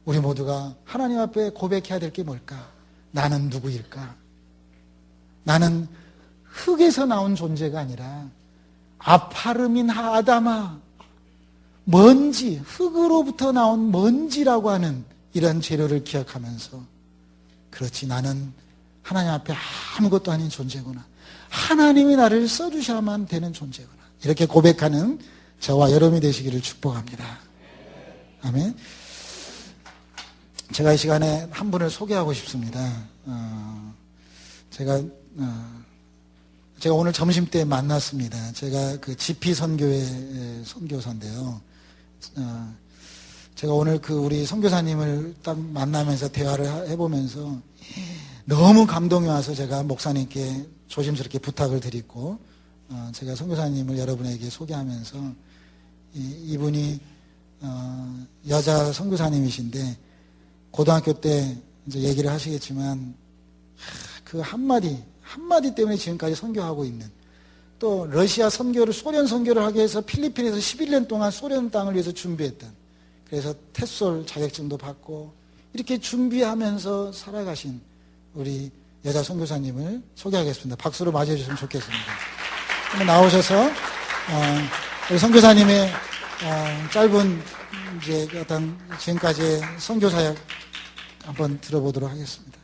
[SPEAKER 1] 우리 모두가 하나님 앞에 고백해야 될 게 뭘까? 나는 누구일까? 나는 흙에서 나온 존재가 아니라 아파르민 하아다마, 먼지, 흙으로부터 나온 먼지라고 하는 이런 재료를 기억하면서 그렇지 나는 하나님 앞에 아무것도 아닌 존재구나. 하나님이 나를 써주셔야만 되는 존재구나. 이렇게 고백하는 저와 여러분이 되시기를 축복합니다. 아멘. 제가 이 시간에 한 분을 소개하고 싶습니다. 제가 오늘 점심 때 만났습니다. 제가 그 GP 선교회 선교사인데요. 제가 오늘 그 우리 선교사님을 딱 만나면서 대화를 해보면서 너무 감동이 와서 제가 목사님께 조심스럽게 부탁을 드리고 제가 선교사님을 여러분에게 소개하면서 이분이 여자 선교사님이신데 고등학교 때 이제 얘기를 하시겠지만 그 한마디 때문에 지금까지 선교하고 있는 또 러시아 선교를 소련 선교를 하기 위해서 필리핀에서 11년 동안 소련 땅을 위해서 준비했던 그래서 테솔 자격증도 받고 이렇게 준비하면서 살아가신 우리 여자 선교사님을 소개하겠습니다. 박수로 맞이해 주시면 좋겠습니다. 한번 나오셔서 우리 선교사님의 짧은 이제 어떤 지금까지의 선교 사역 한번 들어보도록 하겠습니다.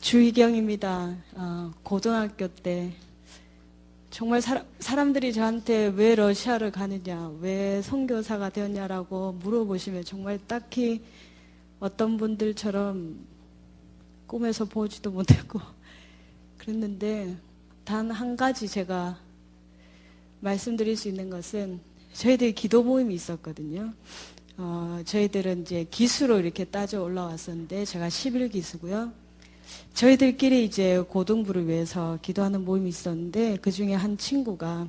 [SPEAKER 5] 주희경입니다. 고등학교 때 정말 사람들이 저한테 왜 러시아를 가느냐, 왜 선교사가 되었냐라고 물어보시면 정말 딱히 어떤 분들처럼 꿈에서 보지도 못했고 그랬는데, 단 한 가지 제가 말씀드릴 수 있는 것은 저희들이 기도 모임이 있었거든요. 저희들은 이제 기수로 이렇게 따져 올라왔었는데 제가 11기수고요. 저희들끼리 이제 고등부를 위해서 기도하는 모임이 있었는데 그 중에 한 친구가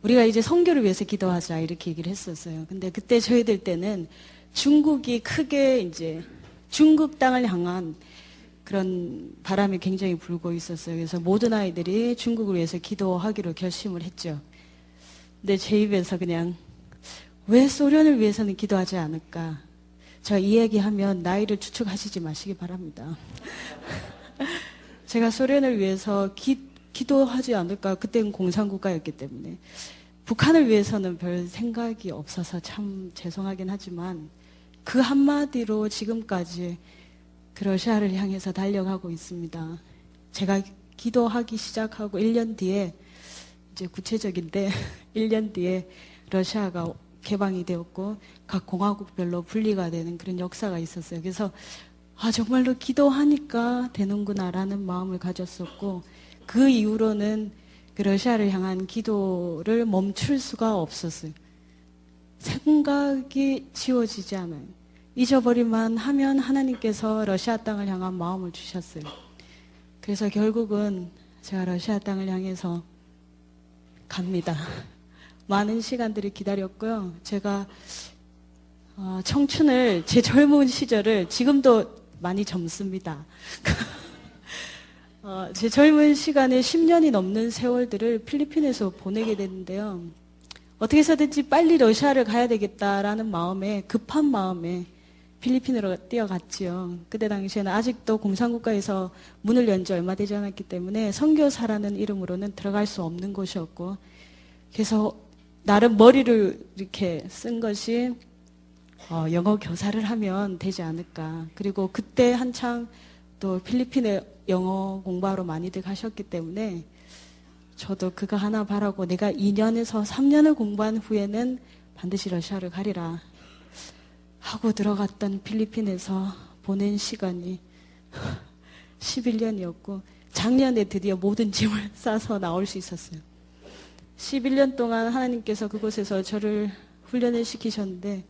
[SPEAKER 5] 우리가 이제 선교를 위해서 기도하자 이렇게 얘기를 했었어요. 근데 그때 저희들 때는 중국이 크게 이제 중국 땅을 향한 그런 바람이 굉장히 불고 있었어요. 그래서 모든 아이들이 중국을 위해서 기도하기로 결심을 했죠. 근데 제 입에서 그냥 왜 소련을 위해서는 기도하지 않을까? 제가 이 얘기하면 나이를 추측하시지 마시기 바랍니다. 제가 소련을 위해서 기도하지 않을까? 그때는 공산국가였기 때문에. 북한을 위해서는 별 생각이 없어서 참 죄송하긴 하지만 그 한마디로 지금까지 그 러시아를 향해서 달려가고 있습니다. 제가 기도하기 시작하고 1년 뒤에, 이제 구체적인데 1년 뒤에 러시아가 개방이 되었고 각 공화국별로 분리가 되는 그런 역사가 있었어요. 그래서 정말로 기도하니까 되는구나라는 마음을 가졌었고, 그 이후로는 그 러시아를 향한 기도를 멈출 수가 없었어요. 생각이 지워지지 않아요. 잊어버리만 하면 하나님께서 러시아 땅을 향한 마음을 주셨어요. 그래서 결국은 제가 러시아 땅을 향해서 갑니다. 많은 시간들을 기다렸고요. 제가 청춘을, 제 젊은 시절을 지금도 많이 젊습니다. 제 젊은 시간에 10년이 넘는 세월들을 필리핀에서 보내게 됐는데요. 어떻게 해서든지 빨리 러시아를 가야 되겠다라는 마음에, 급한 마음에 필리핀으로 뛰어갔지요. 그때 당시에는 아직도 공산국가에서 문을 연 지 얼마 되지 않았기 때문에 선교사라는 이름으로는 들어갈 수 없는 곳이었고, 그래서 나름 머리를 이렇게 쓴 것이 영어 교사를 하면 되지 않을까. 그리고 그때 한창 또 필리핀에 영어 공부하러 많이들 가셨기 때문에 저도 그거 하나 바라고 내가 2년에서 3년을 공부한 후에는 반드시 러시아를 가리라 하고 들어갔던 필리핀에서 보낸 시간이 11년이었고 작년에 드디어 모든 짐을 싸서 나올 수 있었어요. 11년 동안 하나님께서 그곳에서 저를 훈련을 시키셨는데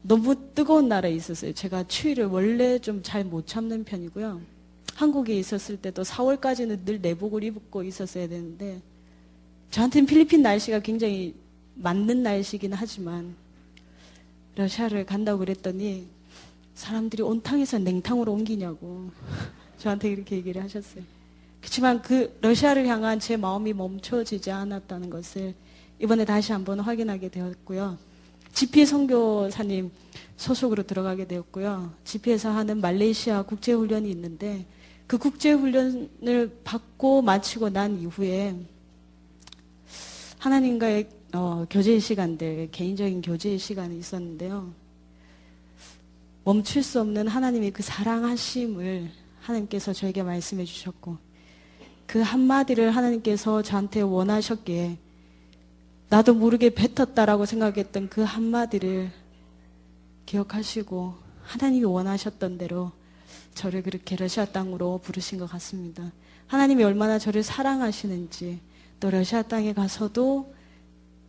[SPEAKER 5] 너무 뜨거운 나라에 있었어요. 제가 추위를 원래 좀 잘 못 참는 편이고요. 한국에 있었을 때도 4월까지는 늘 내복을 입고 있었어야 되는데 저한테는 필리핀 날씨가 굉장히 맞는 날씨긴 하지만 러시아를 간다고 그랬더니 사람들이 온탕에서 냉탕으로 옮기냐고 저한테 이렇게 얘기를 하셨어요. 그렇지만 그 러시아를 향한 제 마음이 멈춰지지 않았다는 것을 이번에 다시 한번 확인하게 되었고요. GP 선교사님 소속으로 들어가게 되었고요. GP에서 하는 말레이시아 국제훈련이 있는데 그 국제훈련을 받고 마치고 난 이후에 하나님과의 교제 시간들, 개인적인 교제 시간이 있었는데요. 멈출 수 없는 하나님의 그 사랑하심을 하나님께서 저에게 말씀해 주셨고 그 한마디를 하나님께서 저한테 원하셨기에 나도 모르게 뱉었다라고 생각했던 그 한마디를 기억하시고 하나님이 원하셨던 대로 저를 그렇게 러시아 땅으로 부르신 것 같습니다. 하나님이 얼마나 저를 사랑하시는지 또 러시아 땅에 가서도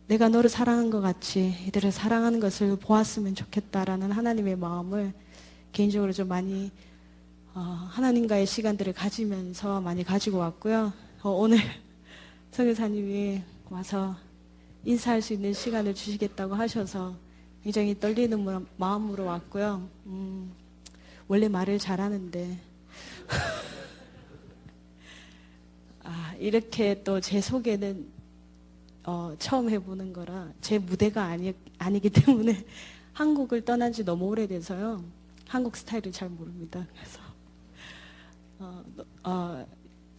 [SPEAKER 5] 내가 너를 사랑한 것 같이 이들을 사랑하는 것을 보았으면 좋겠다라는 하나님의 마음을 개인적으로 좀 많이 하나님과의 시간들을 가지면서 많이 가지고 왔고요. 오늘 선교사님이 와서 인사할 수 있는 시간을 주시겠다고 하셔서 굉장히 떨리는 마음으로 왔고요. 원래 말을 잘하는데 이렇게 또 제 소개는 처음 해보는 거라 제 무대가 아니기 때문에 한국을 떠난 지 너무 오래돼서요. 한국 스타일을 잘 모릅니다. 그래서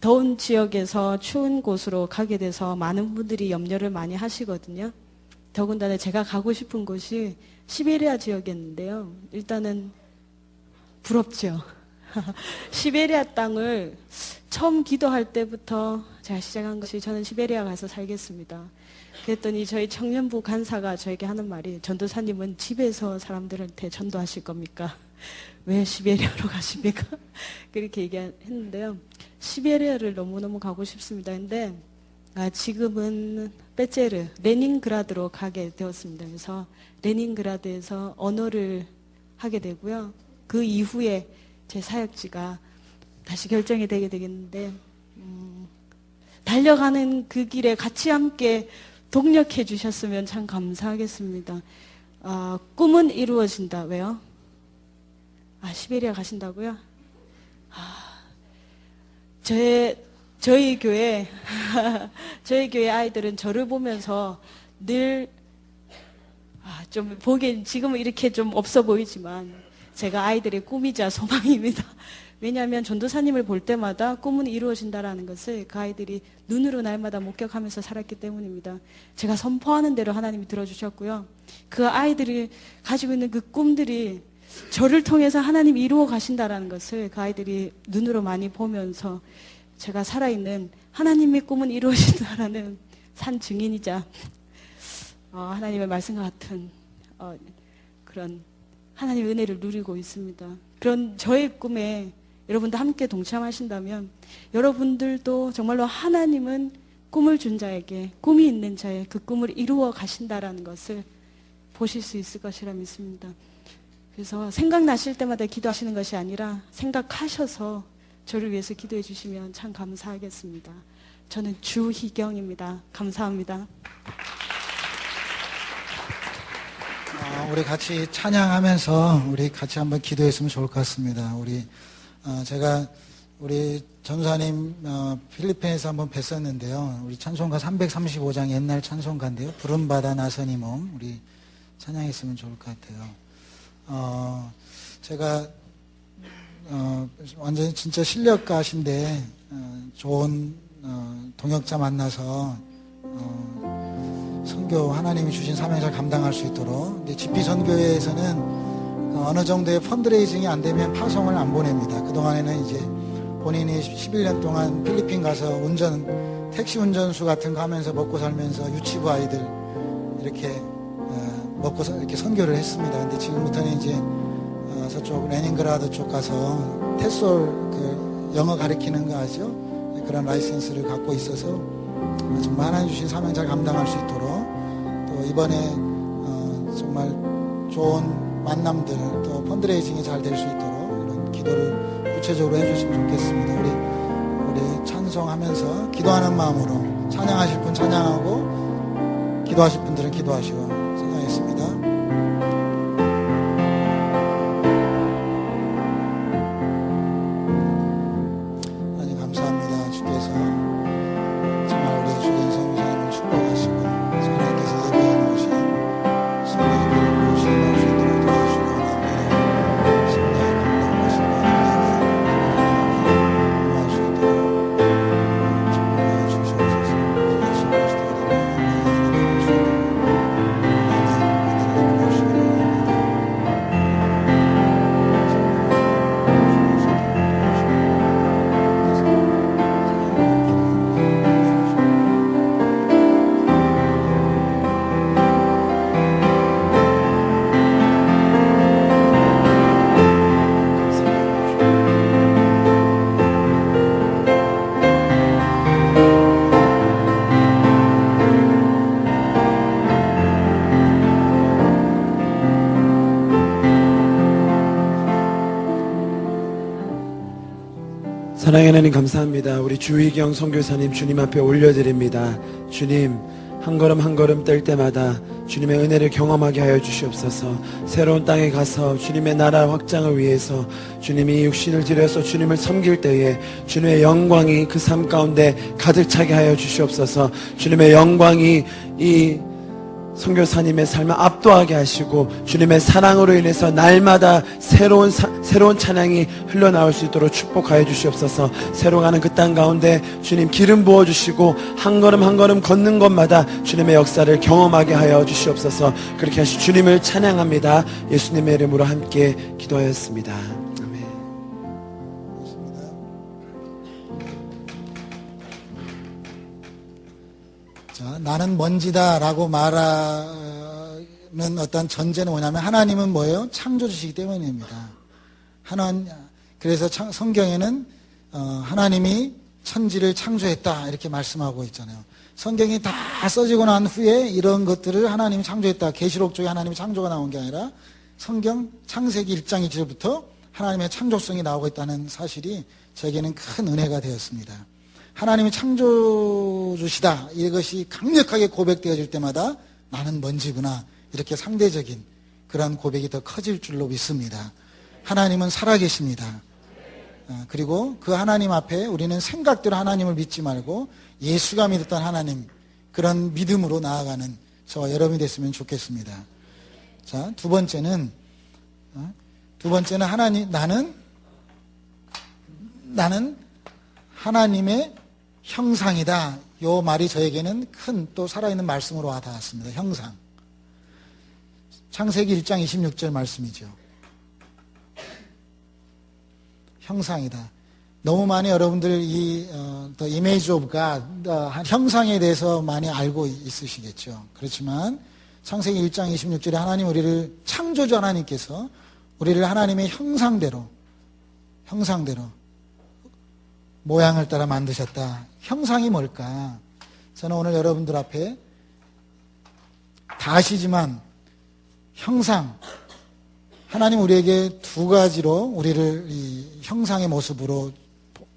[SPEAKER 5] 더운 지역에서 추운 곳으로 가게 돼서 많은 분들이 염려를 많이 하시거든요. 더군다나 제가 가고 싶은 곳이 시베리아 지역이었는데요. 일단은 부럽죠. 시베리아 땅을 처음 기도할 때부터 제가 시작한 것이 저는 시베리아 가서 살겠습니다. 그랬더니 저희 청년부 간사가 저에게 하는 말이 전도사님은 집에서 사람들한테 전도하실 겁니까? 왜 시베리아로 가십니까? 그렇게 얘기했는데요. 시베리아를 너무너무 가고 싶습니다. 근데 지금은 빼제르, 레닌그라드로 가게 되었습니다. 그래서 레닌그라드에서 언어를 하게 되고요. 그 이후에 제 사역지가 다시 결정이 되게 되겠는데 달려가는 그 길에 같이 함께 동력해 주셨으면 참 감사하겠습니다. 꿈은 이루어진다. 왜요? 시베리아 가신다고요? 저희 교회 저희 교회 아이들은 저를 보면서 늘 좀 보기엔 지금은 이렇게 좀 없어 보이지만 제가 아이들의 꿈이자 소망입니다. 왜냐하면 전도사님을 볼 때마다 꿈은 이루어진다라는 것을 그 아이들이 눈으로 날마다 목격하면서 살았기 때문입니다. 제가 선포하는 대로 하나님이 들어주셨고요. 그 아이들이 가지고 있는 그 꿈들이 저를 통해서 하나님이 이루어 가신다라는 것을 그 아이들이 눈으로 많이 보면서 제가 살아있는 하나님의 꿈은 이루어진다라는 산 증인이자 하나님의 말씀과 같은 그런 하나님의 은혜를 누리고 있습니다. 그런 저의 꿈에 여러분도 함께 동참하신다면 여러분들도 정말로 하나님은 꿈을 준 자에게 꿈이 있는 자의 그 꿈을 이루어 가신다라는 것을 보실 수 있을 것이라 믿습니다. 그래서 생각나실 때마다 기도하시는 것이 아니라 생각하셔서 저를 위해서 기도해 주시면 참 감사하겠습니다. 저는 주희경입니다. 감사합니다.
[SPEAKER 1] 우리 같이 찬양하면서 우리 같이 한번 기도했으면 좋을 것 같습니다. 제가 우리 전사님 필리핀에서 한번 뵀었는데요. 우리 찬송가 335장 옛날 찬송가인데요. 부름받아 나선 이 몸 우리 찬양했으면 좋을 것 같아요. 제가 완전히 진짜 실력가신데 좋은 동역자 만나서 선교 하나님이 주신 사명을 잘 감당할 수 있도록. 근데 GP선교회에서는 어느 정도의 펀드레이징이 안 되면 파송을 안 보냅니다. 그동안에는 이제 본인이 11년 동안 필리핀 가서 택시 운전수 같은 거 하면서 먹고 살면서 유치부 아이들 이렇게 이렇게 선교를 했습니다. 근데 지금부터는 이제 저쪽 레닌그라드 쪽 가서 테솔 영어 가르치는 거 아죠? 그런 라이센스를 갖고 있어서 정말 하나님 주신 사명 잘 감당할 수 있도록 또 이번에 정말 좋은 만남들 또 펀드레이징이 잘 될 수 있도록 이런 기도를 구체적으로 해주시면 좋겠습니다. 우리 찬송하면서 기도하는 마음으로 찬양하실 분 찬양하고 기도하실 분들은 기도하시고 찬양했습니다. 하나님 감사합니다. 주께서 정말 우리 주인 성사님을 축복하시고 하나님께서 예배해 놓으신 성령의 길을 보시고 수 있도록 도와주시기 원합니다. 성령의 감동하시고 하나님의 수 있도록 축복해 주시옵소서. 예수 그리스도의 이름으로 기도드립니다.
[SPEAKER 6] 사랑의 하나님 감사합니다. 우리 주희경 선교사님 주님 앞에 올려드립니다. 주님 한 걸음 한 걸음 뗄 때마다 주님의 은혜를 경험하게 하여 주시옵소서. 새로운 땅에 가서 주님의 나라 확장을 위해서 주님이 육신을 들여서 주님을 섬길 때에 주님의 영광이 그 삶 가운데 가득 차게 하여 주시옵소서. 주님의 영광이 이 선교사님의 삶을 압도하게 하시고 주님의 사랑으로 인해서 날마다 새로운 찬양이 흘러나올 수 있도록 축복하여 주시옵소서. 새로 가는 그 땅 가운데 주님 기름 부어주시고 한 걸음 한 걸음 걷는 것마다 주님의 역사를 경험하게 하여 주시옵소서. 그렇게 하시 주님을 찬양합니다. 예수님의 이름으로 함께 기도하였습니다. 아멘.
[SPEAKER 1] 나는 먼지다라고 말하는 어떤 전제는 뭐냐면 하나님은 뭐예요? 창조주시기 때문입니다. 그래서 성경에는 하나님이 천지를 창조했다 이렇게 말씀하고 있잖아요. 성경이 다 써지고 난 후에 이런 것들을 하나님이 창조했다. 계시록 쪽에 하나님이 창조가 나온 게 아니라 성경 창세기 1장 1절부터 하나님의 창조성이 나오고 있다는 사실이 저에게는 큰 은혜가 되었습니다. 하나님이 창조주시다 이것이 강력하게 고백되어질 때마다 나는 먼지구나 이렇게 상대적인 그런 고백이 더 커질 줄로 믿습니다. 하나님은 살아계십니다. 그리고 그 하나님 앞에 우리는 생각대로 하나님을 믿지 말고 예수가 믿었던 하나님 그런 믿음으로 나아가는 저와 여러분이 됐으면 좋겠습니다. 자, 두 번째는 나는 하나님의 형상이다. 이 말이 저에게는 큰 또 살아있는 말씀으로 와닿았습니다. 형상. 창세기 1장 26절 말씀이죠. 형상이다. 너무 많이 여러분들 The Image of God, 형상에 대해서 많이 알고 있으시겠죠. 그렇지만 창세기 1장 26절에 하나님 우리를 창조주 하나님께서 우리를 하나님의 형상대로 모양을 따라 만드셨다. 형상이 뭘까? 저는 오늘 여러분들 앞에 다 아시지만 형상, 하나님 우리에게 두 가지로 우리를 이 형상의 모습으로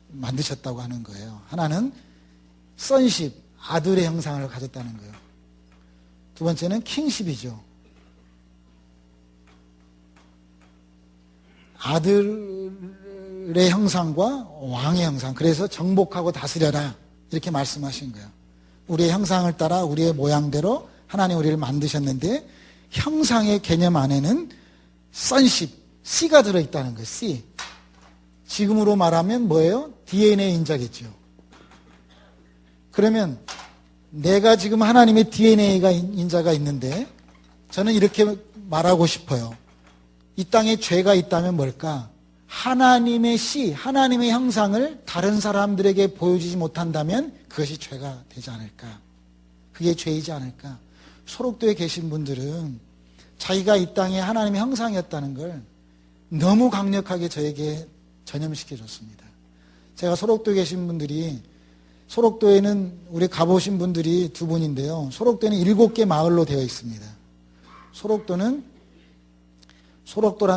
[SPEAKER 1] 만드셨다고 하는 거예요. 하나는 선십, 아들의 형상을 가졌다는 거예요. 두 번째는 킹십이죠. 아들의 형상과 왕의 형상. 그래서 정복하고 다스려라 이렇게 말씀하신 거예요. 우리의 형상을 따라 우리의 모양대로 하나님 우리를 만드셨는데 형상의 개념 안에는 선십, C가 들어있다는 거예요. C. 지금으로 말하면 뭐예요? DNA 인자겠죠. 그러면 내가 지금 하나님의 DNA가 인자가 있는데 저는 이렇게 말하고 싶어요. 이 땅에 죄가 있다면 뭘까? 하나님의 C, 하나님의 형상을 다른 사람들에게 보여주지 못한다면 그것이 죄가 되지 않을까? 그게 죄이지 않을까? 소록도에 계신 분들은 자기가 이 땅에 하나님의 형상이었다는 걸 너무 강력하게 저에게 전염시켜 줬습니다. 제가 소록도에 계신 분들이, 소록도에는 우리 가보신 분들이 두 분인데요. 소록도에는 7개 마을로 되어 있습니다. 소록도란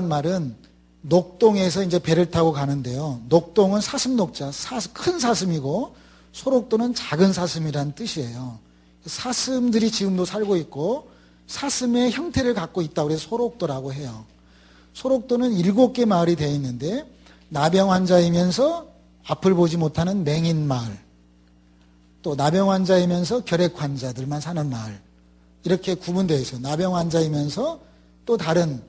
[SPEAKER 1] 말은 녹동에서 이제 배를 타고 가는데요. 녹동은 사슴녹자, 큰 사슴이고 소록도는 작은 사슴이라는 뜻이에요. 사슴들이 지금도 살고 있고 사슴의 형태를 갖고 있다고 해서 소록도라고 해요. 소록도는 7개 마을이 되어 있는데 나병 환자이면서 앞을 보지 못하는 맹인 마을, 또 나병 환자이면서 결핵 환자들만 사는 마을, 이렇게 구분되어 있어요. 나병 환자이면서 또 다른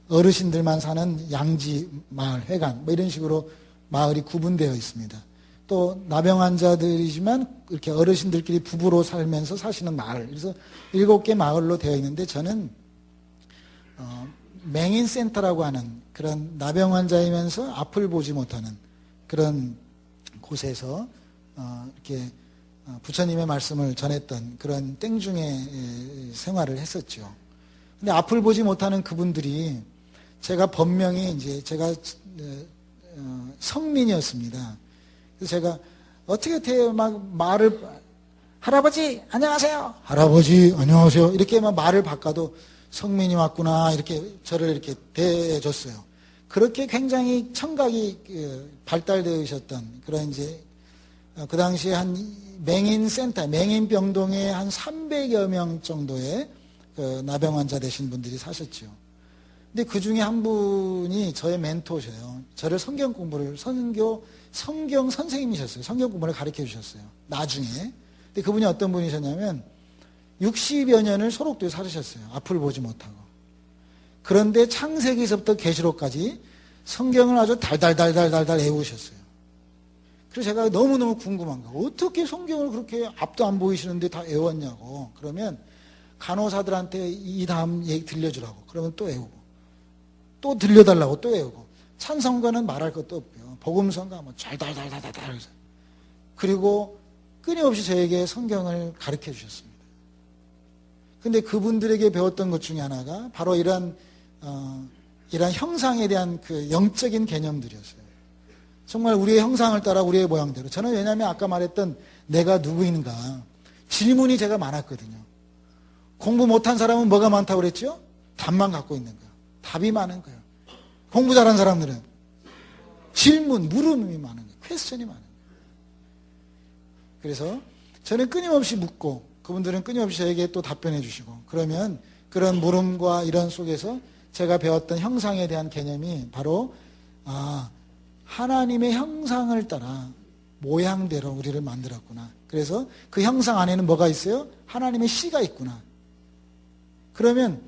[SPEAKER 1] 어르신들만 사는 양지 마을, 회관, 뭐 이런 식으로 마을이 구분되어 있습니다. 또 나병 환자들이지만 이렇게 어르신들끼리 부부로 살면서 사시는 마을, 그래서 7개 마을로 되어 있는데 저는 맹인센터라고 하는 그런 나병 환자이면서 앞을 보지 못하는 그런 곳에서 이렇게 부처님의 말씀을 전했던 그런 땡중의 생활을 했었죠. 근데 앞을 보지 못하는 그분들이 제가 본명이 이제 제가 성민이었습니다. 그래서 제가 어떻게 막 말을 할아버지 안녕하세요, 할아버지 안녕하세요 이렇게 막 말을 바꿔도 성민이 왔구나 이렇게 저를 이렇게 대해줬어요. 그렇게 굉장히 청각이 발달되셨던 그런 이제 그 당시에 한 맹인센터, 맹인병동에 한 300여 명 정도의 그 나병 환자 되신 분들이 사셨죠. 근데 그 중에 한 분이 저의 멘토셔요. 저를 성경 선생님이셨어요. 성경 공부를 가르쳐 주셨어요. 나중에. 근데 그분이 어떤 분이셨냐면 60여 년을 소록도에 살으셨어요. 앞을 보지 못하고. 그런데 창세기에서부터 계시록까지 성경을 아주 달달달달달달 외우셨어요. 그래서 제가 너무너무 궁금한 거예요. 어떻게 성경을 그렇게 앞도 안 보이시는데 다 외웠냐고. 그러면 간호사들한테 이 다음 얘기 들려주라고. 그러면 또 외우고. 또 들려달라고 또 외우고. 찬성가는 말할 것도 없고요. 복음성가 뭐 달달달달달달. 그리고 끊임없이 저에게 성경을 가르쳐 주셨습니다. 근데 그분들에게 배웠던 것 중에 하나가 바로 이러한 형상에 대한 그 영적인 개념들이었어요. 정말 우리의 형상을 따라 우리의 모양대로. 저는 왜냐하면 아까 말했던 내가 누구인가 질문이 제가 많았거든요. 공부 못한 사람은 뭐가 많다고 그랬죠? 답만 갖고 있는 거예요. 답이 많은 거예요. 공부 잘한 사람들은 질문, 물음이 많은 거예요. 퀘스천이 많은 거예요. 그래서 저는 끊임없이 묻고 그분들은 끊임없이 저에게 또 답변해 주시고, 그러면 그런 물음과 이런 속에서 제가 배웠던 형상에 대한 개념이 바로 하나님의 형상을 따라 모양대로 우리를 만들었구나. 그래서 그 형상 안에는 뭐가 있어요? 하나님의 씨가 있구나. 그러면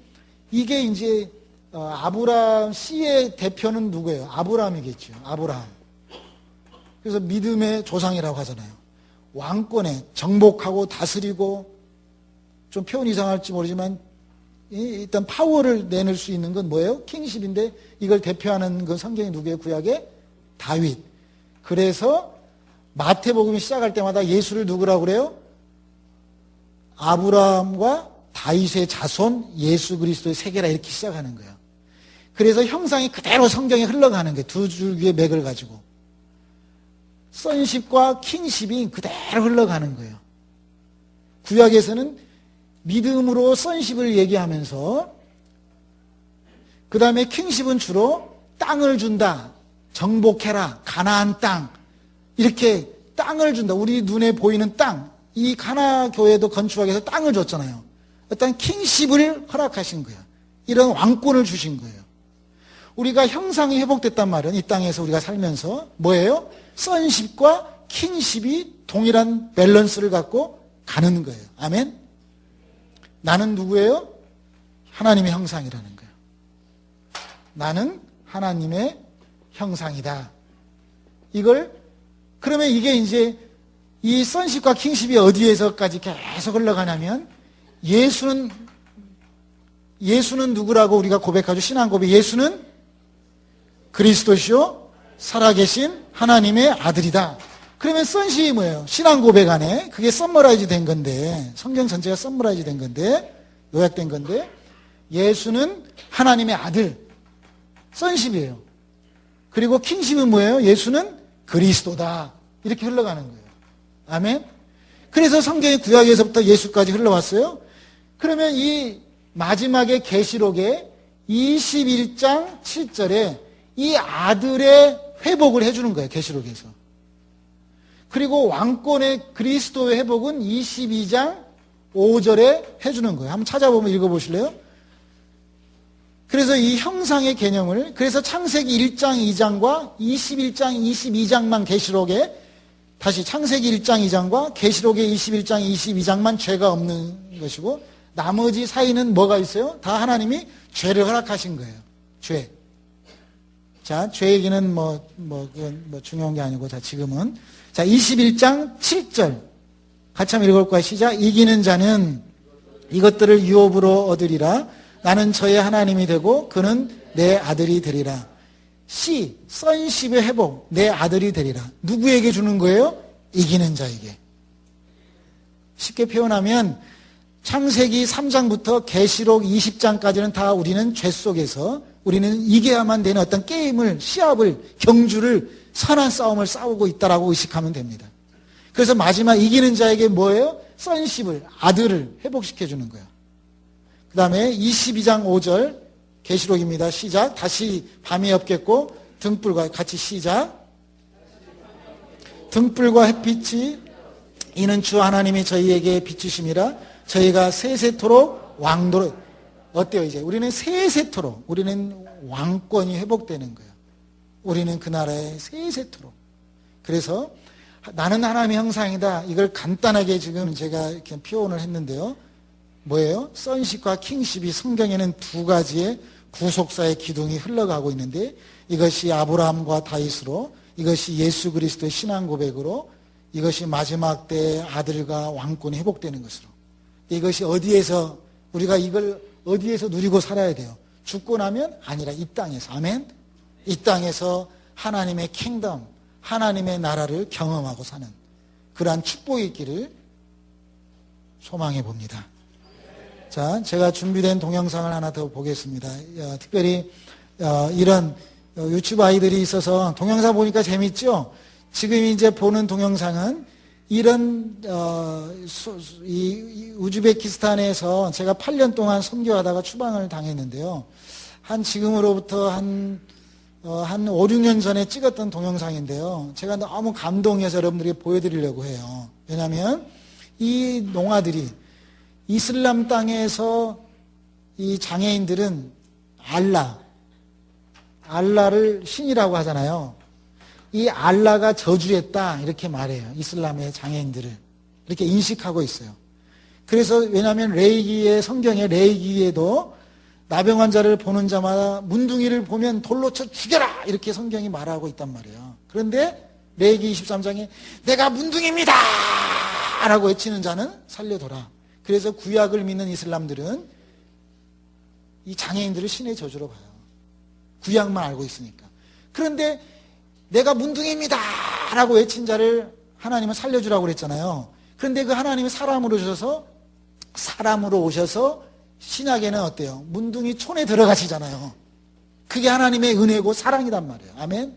[SPEAKER 1] 이게 이제 아브라함 씨의 대표는 누구예요? 아브라함이겠죠. 아브라함. 그래서 믿음의 조상이라고 하잖아요. 왕권에 정복하고 다스리고, 좀 표현 이상할지 모르지만 일단 파워를 내놓을 수 있는 건 뭐예요? 킹십인데 이걸 대표하는 그 성경이 누구예요? 구약의 다윗. 그래서 마태복음이 시작할 때마다 예수를 누구라고 그래요? 아브라함과 다윗의 자손 예수 그리스도의 세계라 이렇게 시작하는 거예요. 그래서 형상이 그대로 성경에 흘러가는 거예요. 두 줄기의 맥을 가지고. 선십과 킹십이 그대로 흘러가는 거예요. 구약에서는 믿음으로 선십을 얘기하면서 그 다음에 킹십은 주로 땅을 준다. 정복해라. 가나안 땅. 이렇게 땅을 준다. 우리 눈에 보이는 땅. 이 가나 교회도 건축하기 위해서 땅을 줬잖아요. 어떤 킹십을 허락하신 거예요. 이런 왕권을 주신 거예요. 우리가 형상이 회복됐단 말은 이 땅에서 우리가 살면서 뭐예요? 선십과 킹십이 동일한 밸런스를 갖고 가는 거예요. 아멘? 나는 누구예요? 하나님의 형상이라는 거예요. 나는 하나님의 형상이다. 그러면 이게 이제 이 선십과 킹십이 어디에서까지 계속 흘러가냐면 예수는 누구라고 우리가 고백하죠? 신앙 고백. 예수는 그리스도시요 살아계신 하나님의 아들이다. 그러면 선십이 뭐예요? 신앙 고백 안에 그게 썸머라이즈 된 건데, 성경 전체가 썸머라이즈 된 건데, 요약된 건데, 예수는 하나님의 아들, 선십이에요. 그리고 킹십은 뭐예요? 예수는 그리스도다. 이렇게 흘러가는 거예요. 아멘? 그래서 성경의 구약에서부터 예수까지 흘러왔어요. 그러면 이 마지막에 계시록에 21장 7절에 이 아들의 회복을 해주는 거예요. 계시록에서. 그리고 왕권의 그리스도의 회복은 22장 5절에 해주는 거예요. 한번 찾아보면 읽어보실래요? 그래서 이 형상의 개념을, 그래서 창세기 1장 2장과 21장 22장만 계시록에, 다시 창세기 1장 2장과 계시록의 21장 22장만 죄가 없는 것이고 나머지 사이는 뭐가 있어요? 다 하나님이 죄를 허락하신 거예요. 죄. 자, 죄 얘기는 그건 중요한 게 아니고, 자, 지금은. 자, 21장 7절. 같이 한번 읽을 거예요. 시작. 이기는 자는 이것들을 유업으로 얻으리라. 나는 저의 하나님이 되고 그는 내 아들이 되리라. 선십의 회복, 내 아들이 되리라. 누구에게 주는 거예요? 이기는 자에게. 쉽게 표현하면 창세기 3장부터 계시록 20장까지는 다 우리는 죄 속에서 우리는 이겨야만 되는 어떤 게임을, 시합을, 경주를, 선한 싸움을 싸우고 있다라고 의식하면 됩니다. 그래서 마지막 이기는 자에게 뭐예요? 선십을, 아들을 회복시켜주는 거예요. 그 다음에 22장 5절 계시록입니다. 시작. 다시 밤이 없겠고 등불과 같이 시작. 등불과 햇빛이 이는 주 하나님이 저희에게 비추심이라. 저희가 세세토록 왕도로. 어때요? 이제 우리는 세세토록, 우리는 왕권이 회복되는 거예요. 우리는 그 나라에 세세토록. 그래서 나는 하나님의 형상이다. 이걸 간단하게 지금 제가 이렇게 표현을 했는데요. 뭐예요? 선십과 킹십이 성경에는 두 가지의 구속사의 기둥이 흘러가고 있는데, 이것이 아브라함과 다윗으로, 이것이 예수 그리스도의 신앙 고백으로, 이것이 마지막 때의 아들과 왕권이 회복되는 것으로. 이것이 어디에서, 우리가 이걸 어디에서 누리고 살아야 돼요? 죽고 나면 아니라 이 땅에서. 아멘? 이 땅에서 하나님의 킹덤, 하나님의 나라를 경험하고 사는 그러한 축복의 길을 소망해 봅니다. 자, 제가 준비된 동영상을 하나 더 보겠습니다. 특별히 이런 유치부 아이들이 있어서 동영상 보니까 재밌죠? 지금 이제 보는 동영상은 이런 이 우즈베키스탄에서 제가 8년 동안 선교하다가 추방을 당했는데요. 지금으로부터 한 5, 6년 전에 찍었던 동영상인데요. 제가 너무 감동해서 여러분들에게 보여드리려고 해요. 왜냐하면 이 농아들이 이슬람 땅에서 이 장애인들은 알라를 신이라고 하잖아요. 이 알라가 저주했다 이렇게 말해요. 이슬람의 장애인들을 이렇게 인식하고 있어요. 그래서 왜냐하면 성경의 레이기에도 나병 환자를 보는 자마다 문둥이를 보면 돌로 쳐 죽여라 이렇게 성경이 말하고 있단 말이에요. 그런데 레이기 23장에 내가 문둥이입니다 라고 외치는 자는 살려둬라. 그래서 구약을 믿는 이슬람들은 이 장애인들을 신의 저주로 봐요. 구약만 알고 있으니까. 그런데 내가 문둥이입니다 라고 외친 자를 하나님은 살려주라고 그랬잖아요. 그런데 그 하나님이 사람으로 오셔서 신약에는 어때요? 문둥이 촌에 들어가시잖아요. 그게 하나님의 은혜고 사랑이란 말이에요. 아멘.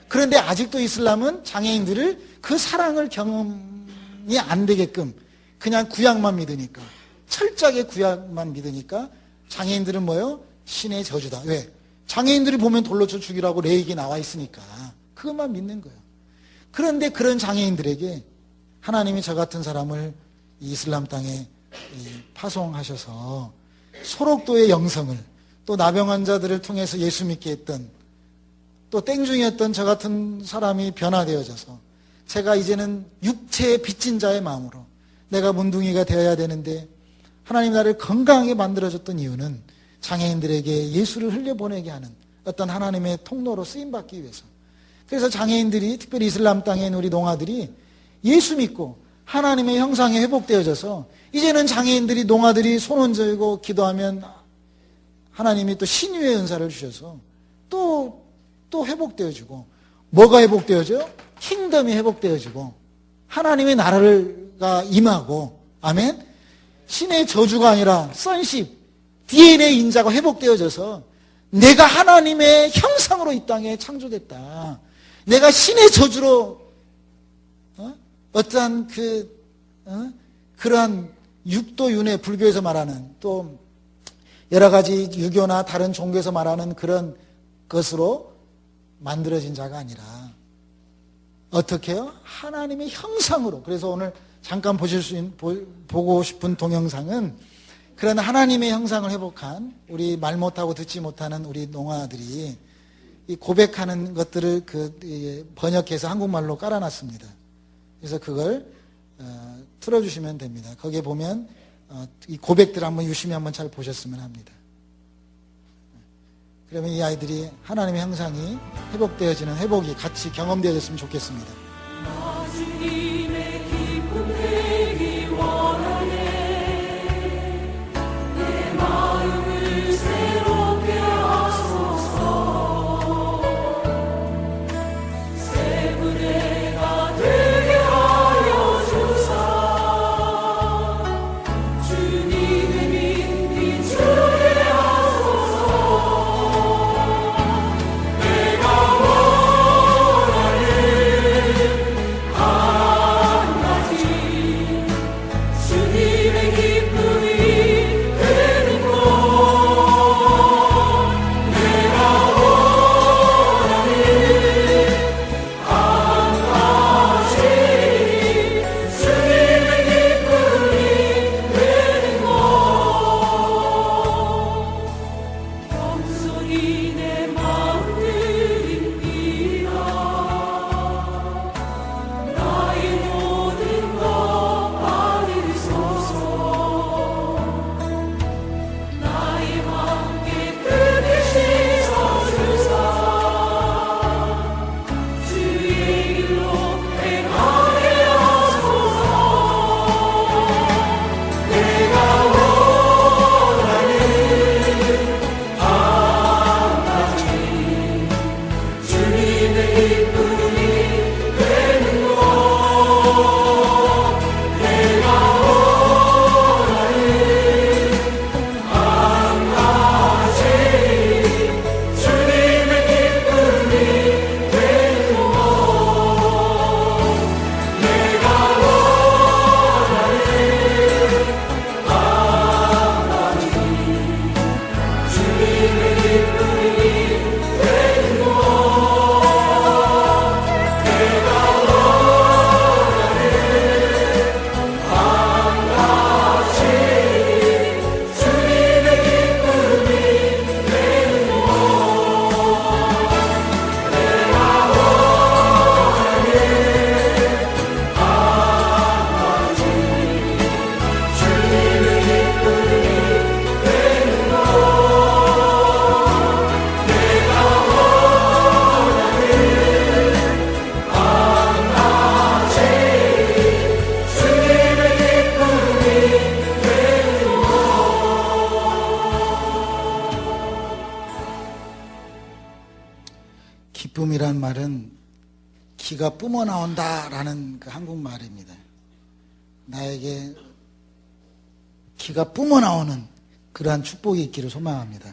[SPEAKER 1] 그런데 아직도 이슬람은 장애인들을 그 사랑을 경험이 안 되게끔 그냥 구약만 믿으니까, 철저하게 구약만 믿으니까 장애인들은 뭐예요? 신의 저주다. 왜? 장애인들이 보면 돌로 쳐 죽이라고 레이기 나와 있으니까 그것만 믿는 거예요. 그런데 그런 장애인들에게 하나님이 저 같은 사람을 이 이슬람 땅에 파송하셔서 소록도의 영성을, 또 나병 환자들을 통해서 예수 믿게 했던, 또 땡중이었던 저 같은 사람이 변화되어져서 제가 이제는 육체의 빚진 자의 마음으로 내가 문둥이가 되어야 되는데 하나님 나를 건강하게 만들어줬던 이유는 장애인들에게 예수를 흘려보내게 하는 어떤 하나님의 통로로 쓰임받기 위해서. 그래서 장애인들이, 특별히 이슬람 땅에 있는 우리 농아들이 예수 믿고 하나님의 형상에 회복되어져서 이제는 장애인들이, 농아들이 손 얹고 기도하면 하나님이 또 신유의 은사를 주셔서 또 회복되어지고, 뭐가 회복되어져요? 킹덤이 회복되어지고 하나님의 나라가 임하고, 아멘. 신의 저주가 아니라 sonship, DNA 인자가 회복되어져서 내가 하나님의 형상으로 이 땅에 창조됐다. 내가 신의 저주로 어떠한 그러한 육도윤회, 불교에서 말하는, 또 여러 가지 유교나 다른 종교에서 말하는 그런 것으로 만들어진 자가 아니라 어떻게 해요? 하나님의 형상으로. 그래서 오늘 잠깐 보고 싶은 동영상은 그런 하나님의 형상을 회복한 우리 말 못하고 듣지 못하는 우리 농아들이 이 고백하는 것들을 번역해서 한국말로 깔아놨습니다. 그래서 그걸 틀어주시면 됩니다. 거기에 보면 이 고백들 한번 유심히 한번 잘 보셨으면 합니다. 그러면 이 아이들이 하나님의 형상이 회복되어지는 회복이 같이 경험되어졌으면 좋겠습니다.
[SPEAKER 4] 주님의 기쁨 되기 원하네. 내 마음을 새롭게 하소서. 새 부대가 되게 하여 주사. 주님의 믿 비추게 하소서. 내가 원하는
[SPEAKER 1] 기쁨이란 말은 기가 뿜어 나온다라는 그 한국말입니다. 나에게 기가 뿜어 나오는 그러한 축복이 있기를 소망합니다.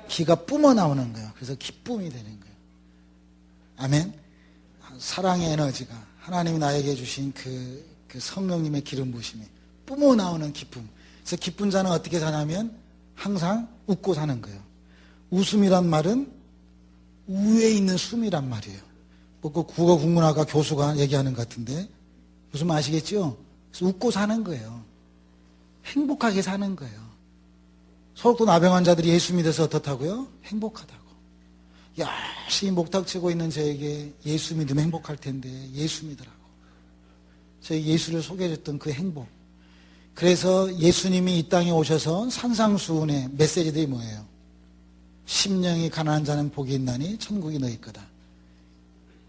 [SPEAKER 1] 기가 뿜어 나오는 거예요. 그래서 기쁨이 되는 거예요. 아멘. 사랑의 에너지가 하나님이 나에게 주신 그 성령님의 기름 부으심이 뿜어 나오는 기쁨. 그래서 기쁜 자는 어떻게 사냐면 항상 웃고 사는 거예요. 웃음이란 말은 우에 있는 숨이란 말이에요. 뭐 그 국어 국문학과 교수가 얘기하는 것 같은데 무슨 말 아시겠죠? 그래서 웃고 사는 거예요. 행복하게 사는 거예요. 소록도 나병 환자들이 예수 믿어서 어떻다고요? 행복하다고. 열심히 목탁 치고 있는 저에게 예수 믿으면 행복할 텐데 예수 믿으라고. 저희 예수를 소개해줬던 그 행복. 그래서 예수님이 이 땅에 오셔서 산상수훈의 메시지들이 뭐예요? 심령이 가난한 자는 복이 있나니 천국이 너희 거다.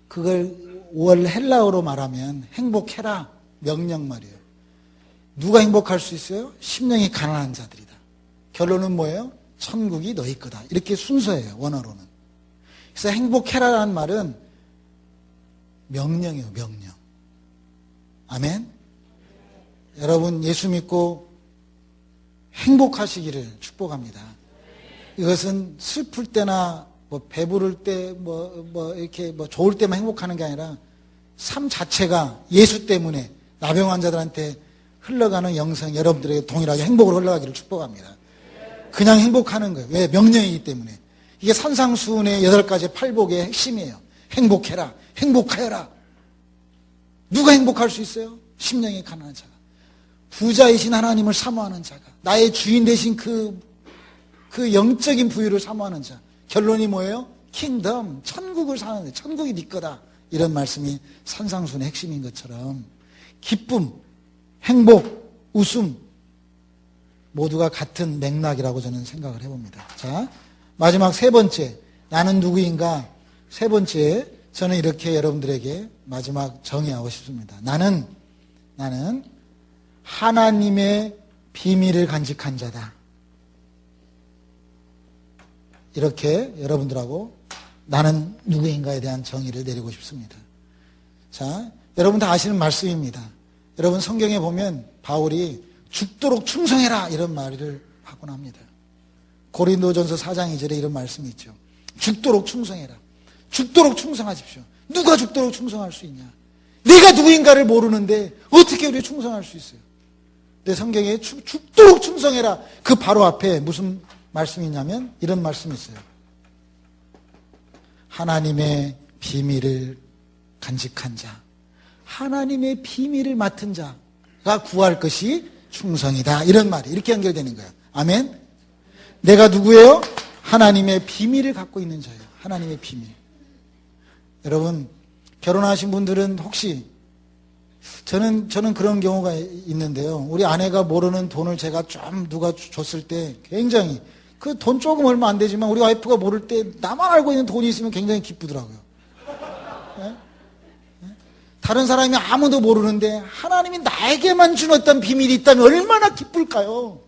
[SPEAKER 1] 그걸 월 헬라어로 말하면 행복해라 명령 말이에요. 누가 행복할 수 있어요? 심령이 가난한 자들이다. 결론은 뭐예요? 천국이 너희 거다. 이렇게 순서예요, 원어로는. 그래서 행복해라라는 말은 명령이에요, 명령. 아멘? 여러분 예수 믿고 행복하시기를 축복합니다. 이것은 슬플 때나 뭐 배부를 때 이렇게 좋을 때만 행복하는 게 아니라 삶 자체가 예수 때문에 나병 환자들한테 흘러가는 영성 여러분들에게 동일하게 행복으로 흘러가기를 축복합니다. 그냥 행복하는 거예요. 왜? 명령이기 때문에. 이게 산상수훈의 8가지 팔복의 핵심이에요. 행복해라, 행복하여라. 누가 행복할 수 있어요? 심령이 가난한 자가. 부자이신 하나님을 사모하는 자가. 나의 주인 되신 그 영적인 부유를 사모하는 자. 결론이 뭐예요? 킹덤, 천국을 사는데 천국이 네 거다. 이런 말씀이 산상수훈의 핵심인 것처럼 기쁨, 행복, 웃음 모두가 같은 맥락이라고 저는 생각을 해봅니다. 자, 마지막 3번째, 나는 누구인가? 3번째, 저는 이렇게 여러분들에게 마지막 정의하고 싶습니다. 나는 하나님의 비밀을 간직한 자다. 이렇게 여러분들하고 나는 누구인가에 대한 정의를 내리고 싶습니다. 자, 여러분 다 아시는 말씀입니다. 여러분 성경에 보면 바울이 죽도록 충성해라 이런 말을 하곤 합니다. 고린도전서 4장 2절에 이런 말씀이 있죠. 죽도록 충성해라. 죽도록 충성하십시오. 누가 죽도록 충성할 수 있냐? 내가 누구인가를 모르는데 어떻게 우리가 충성할 수 있어요? 내 성경에 죽도록 충성해라. 그 바로 앞에 무슨 말씀이 있냐면 이런 말씀이 있어요. 하나님의 비밀을 간직한 자, 하나님의 비밀을 맡은 자가 구할 것이 충성이다. 이런 말이 이렇게 연결되는 거예요. 아멘. 내가 누구예요? 하나님의 비밀을 갖고 있는 자예요. 하나님의 비밀. 여러분 결혼하신 분들은 혹시 저는 그런 경우가 있는데요. 우리 아내가 모르는 돈을 제가 좀 누가 줬을 때 굉장히 그 돈 조금 얼마 안 되지만 우리 와이프가 모를 때 나만 알고 있는 돈이 있으면 굉장히 기쁘더라고요. 네? 다른 사람이 아무도 모르는데 하나님이 나에게만 준 어떤 비밀이 있다면 얼마나 기쁠까요?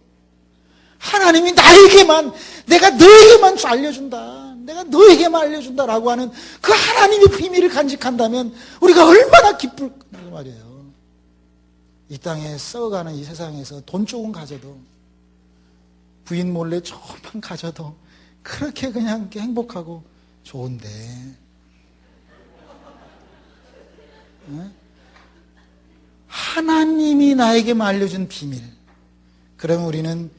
[SPEAKER 1] 하나님이 나에게만, 내가 너에게만 알려준다. 내가 너에게만 알려준다라고 하는 그 하나님의 비밀을 간직한다면 우리가 얼마나 기쁠까 말이에요. 이 땅에 썩어가는 이 세상에서 돈 조금 가져도 부인 몰래 조금만 가져도 그렇게 그냥 이렇게 행복하고 좋은데 하나님이 나에게만 알려준 비밀, 그러면 우리는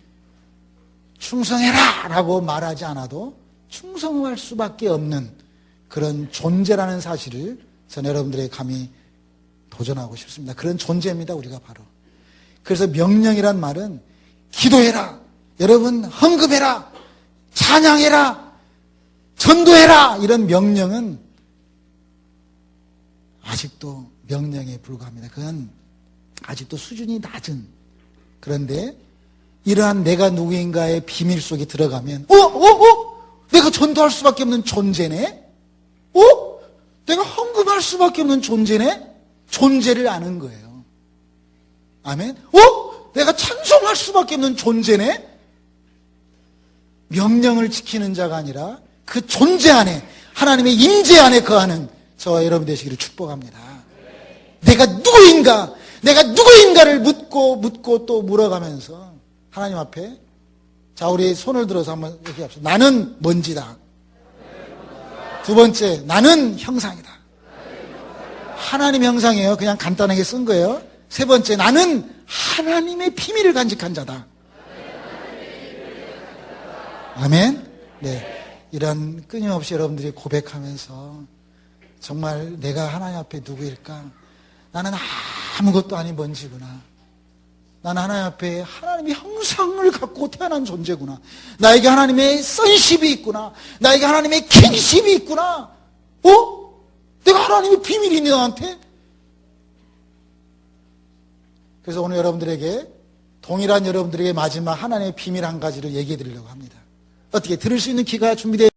[SPEAKER 1] 충성해라 라고 말하지 않아도 충성할 수밖에 없는 그런 존재라는 사실을 저는 여러분들에게 감히 도전하고 싶습니다. 그런 존재입니다, 우리가 바로. 그래서 명령이란 말은 기도해라, 여러분 헌금해라, 찬양해라, 전도해라, 이런 명령은 아직도 명령에 불과합니다. 그건 아직도 수준이 낮은. 그런데 이러한 내가 누구인가의 비밀 속에 들어가면 내가 전도할 수밖에 없는 존재네? 내가 헌금할 수밖에 없는 존재네? 존재를 아는 거예요. 아멘? 내가 찬송할 수밖에 없는 존재네? 명령을 지키는 자가 아니라 그 존재 안에 하나님의 임재 안에 거하는 저와 여러분 되시기를 축복합니다. 내가 누구인가? 내가 누구인가를 묻고 또 물어가면서 하나님 앞에, 자, 우리 손을 들어서 한번 얘기합시다. 나는 뭔지다. 두 번째, 나는 형상이다. 하나님 형상이에요. 그냥 간단하게 쓴 거예요. 세 번째, 나는 하나님의 비밀을 간직한 자다. 아멘. 네, 이런 끊임없이 여러분들이 고백하면서 정말 내가 하나님 앞에 누구일까? 나는 아무것도 아닌 먼지구나. 나는 하나님 앞에 하나님의 형상을 갖고 태어난 존재구나. 나에게 하나님의 선십이 있구나. 나에게 하나님의 킹십이 있구나. 내가 하나님의 비밀이 있니 나한테? 그래서 오늘 여러분들에게, 동일한 여러분들에게 마지막 하나님의 비밀 한 가지를 얘기해 드리려고 합니다. 어떻게 들을 수 있는 귀가 준비되어